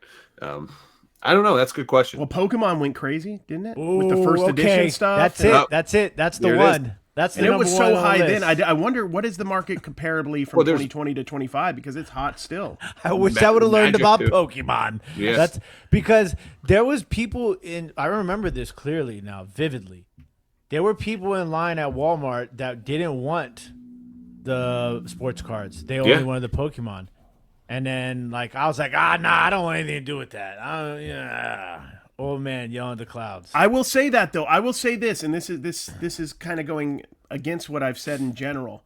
I don't know. That's a good question. Well, Pokemon went crazy, didn't it? Ooh, With the first edition stuff. That's it. That's the There it one. That's the And it number was one so on high the then. list. I wonder what is the market comparably from 2020 to 25 because it's hot still. I wish I would have learned Magic, about too. Pokemon. Yes. That's because there was people in. I remember this clearly now, vividly. There were people in line at Walmart that didn't want the sports cards. They only wanted the Pokemon. And then, like, I was like, nah, I don't want anything to do with that. Old man yelling at the clouds. I will say that though. I will say this, and this is kind of going against what I've said in general.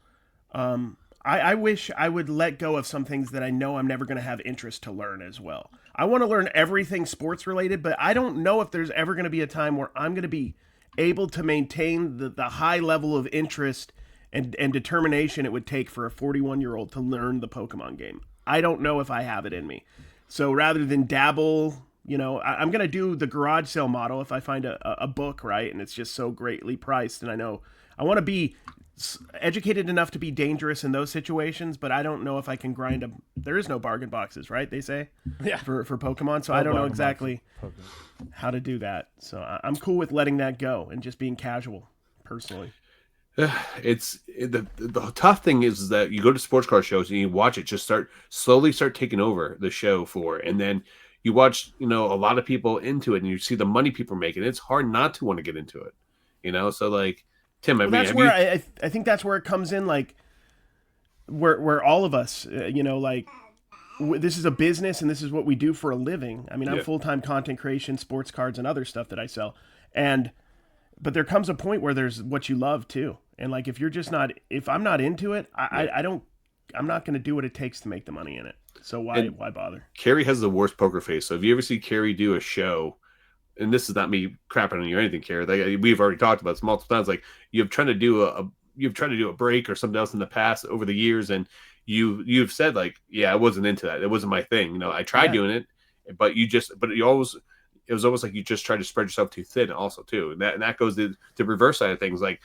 I wish I would let go of some things that I know I'm never going to have interest to learn as well. I want to learn everything sports related, but I don't know if there's ever going to be a time where I'm going to be able to maintain the high level of interest and determination it would take for a 41-year-old to learn the Pokemon game. I don't know if I have it in me. So rather than dabble, I'm going to do the garage sale model if I find a book, right? And it's just so greatly priced. And I know I want to be educated enough to be dangerous in those situations, but I don't know if I can grind them. There is no bargain boxes, right? They say for Pokemon. So I don't know exactly how to do that. So I'm cool with letting that go and just being casual personally. It's the tough thing is that you go to sports car shows and you watch it just slowly start taking over the show and then you watch a lot of people into it and you see the money people are making. It's hard not to want to get into it, so like Tim, I think that's where it comes in, like where all of us this is a business and this is what we do for a living. I mean, I'm full-time content creation, sports cards, and other stuff that I sell, but there comes a point where there's what you love too. And like, if I'm not into it, I'm not going to do what it takes to make the money in it. So why bother? Cary has the worst poker face. So if you ever see Cary do a show, and this is not me crapping on you or anything, Cary, we've already talked about this multiple times. Like you've tried to do a break or something else in the past over the years. And you've said like, I wasn't into that. It wasn't my thing. I tried doing it, but it was almost like you just tried to spread yourself too thin also too. And that goes to the reverse side of things. Like,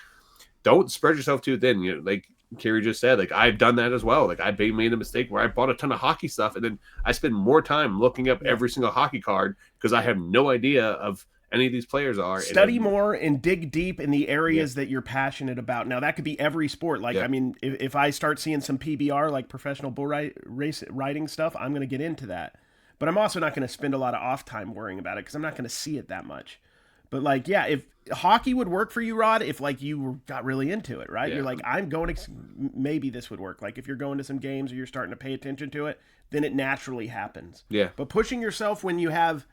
don't spread yourself too thin. Like Cary just said, like I've done that as well. Like I made a mistake where I bought a ton of hockey stuff and then I spend more time looking up every single hockey card because I have no idea of any of these players are. Study more and dig deep in the areas that you're passionate about. Now that could be every sport. Like, I mean, if I start seeing some PBR, like professional bull race riding stuff, I'm going to get into that. But I'm also not going to spend a lot of off time worrying about it because I'm not going to see it that much. But like, if hockey would work for you, Rod, if like you got really into it, right? You're like, I'm going to, maybe this would work. Like if you're going to some games or you're starting to pay attention to it, then it naturally happens. Yeah. But pushing yourself when you have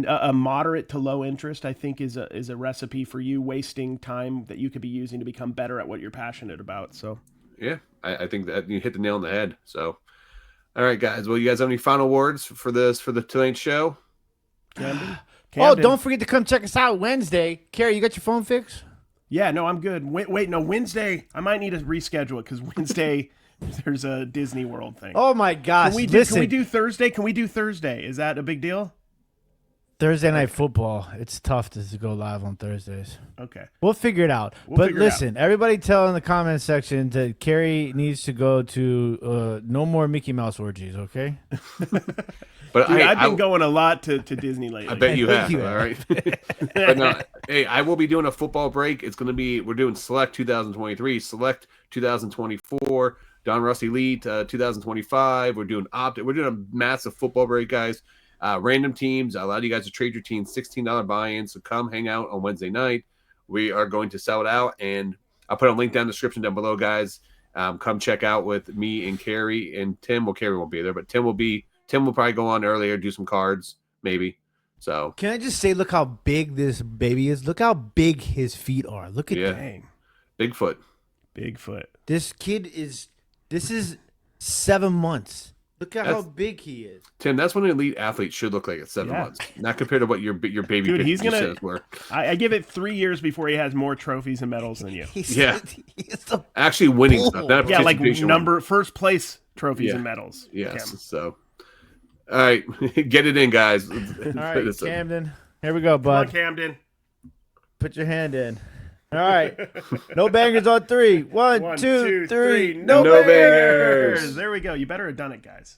a moderate to low interest, I think is a recipe for you wasting time that you could be using to become better at what you're passionate about. So yeah, I think that you hit the nail on the head. So, all right, guys. Well, you guys have any final words for tonight's show? Camden? Oh, don't forget to come check us out Wednesday. Cary, you got your phone fixed? Yeah, no, I'm good. Wait, no, Wednesday, I might need to reschedule it because Wednesday there's a Disney World thing. Oh, my gosh. Can we do Thursday? Can we do Thursday? Is that a big deal? Thursday Night Football. It's tough to go live on Thursdays. Okay. We'll figure it out. But listen, everybody tell in the comment section that Cary needs to go to no more Mickey Mouse orgies, okay? But dude, I've been going a lot to Disney lately. I bet you have. All right. But no, hey, I will be doing a football break. It's going to be, we're doing Select 2023, Select 2024, Don Russ Elite 2025. We're doing We're doing a massive football break, guys. Random teams. I allowed you guys to trade your team $16 buy-in. So come hang out on Wednesday night. We are going to sell it out, and I'll put a link down in the description down below, guys. Come check out with me and Cary and Tim. Well, Cary won't be there, but Tim will probably go on earlier, do some cards, maybe. So can I just say, look how big this baby is. Look how big his feet are. Look at that. Bigfoot. This kid is 7 months. Look at how big he is. Tim, that's what an elite athlete should look like at 7 months. Not compared to what your baby dude, he's gonna were. I give it 3 years before he has more trophies and medals than you. He's actually winning stuff. Not like first place trophies and medals. Yes. Kim. So, all right, get it in, guys. All right, Camden. Here we go, bud. Come on, Camden. Put your hand in. All right. No bangers on 3. 1, 2, 3. No bangers. There we go. You better have done it, guys.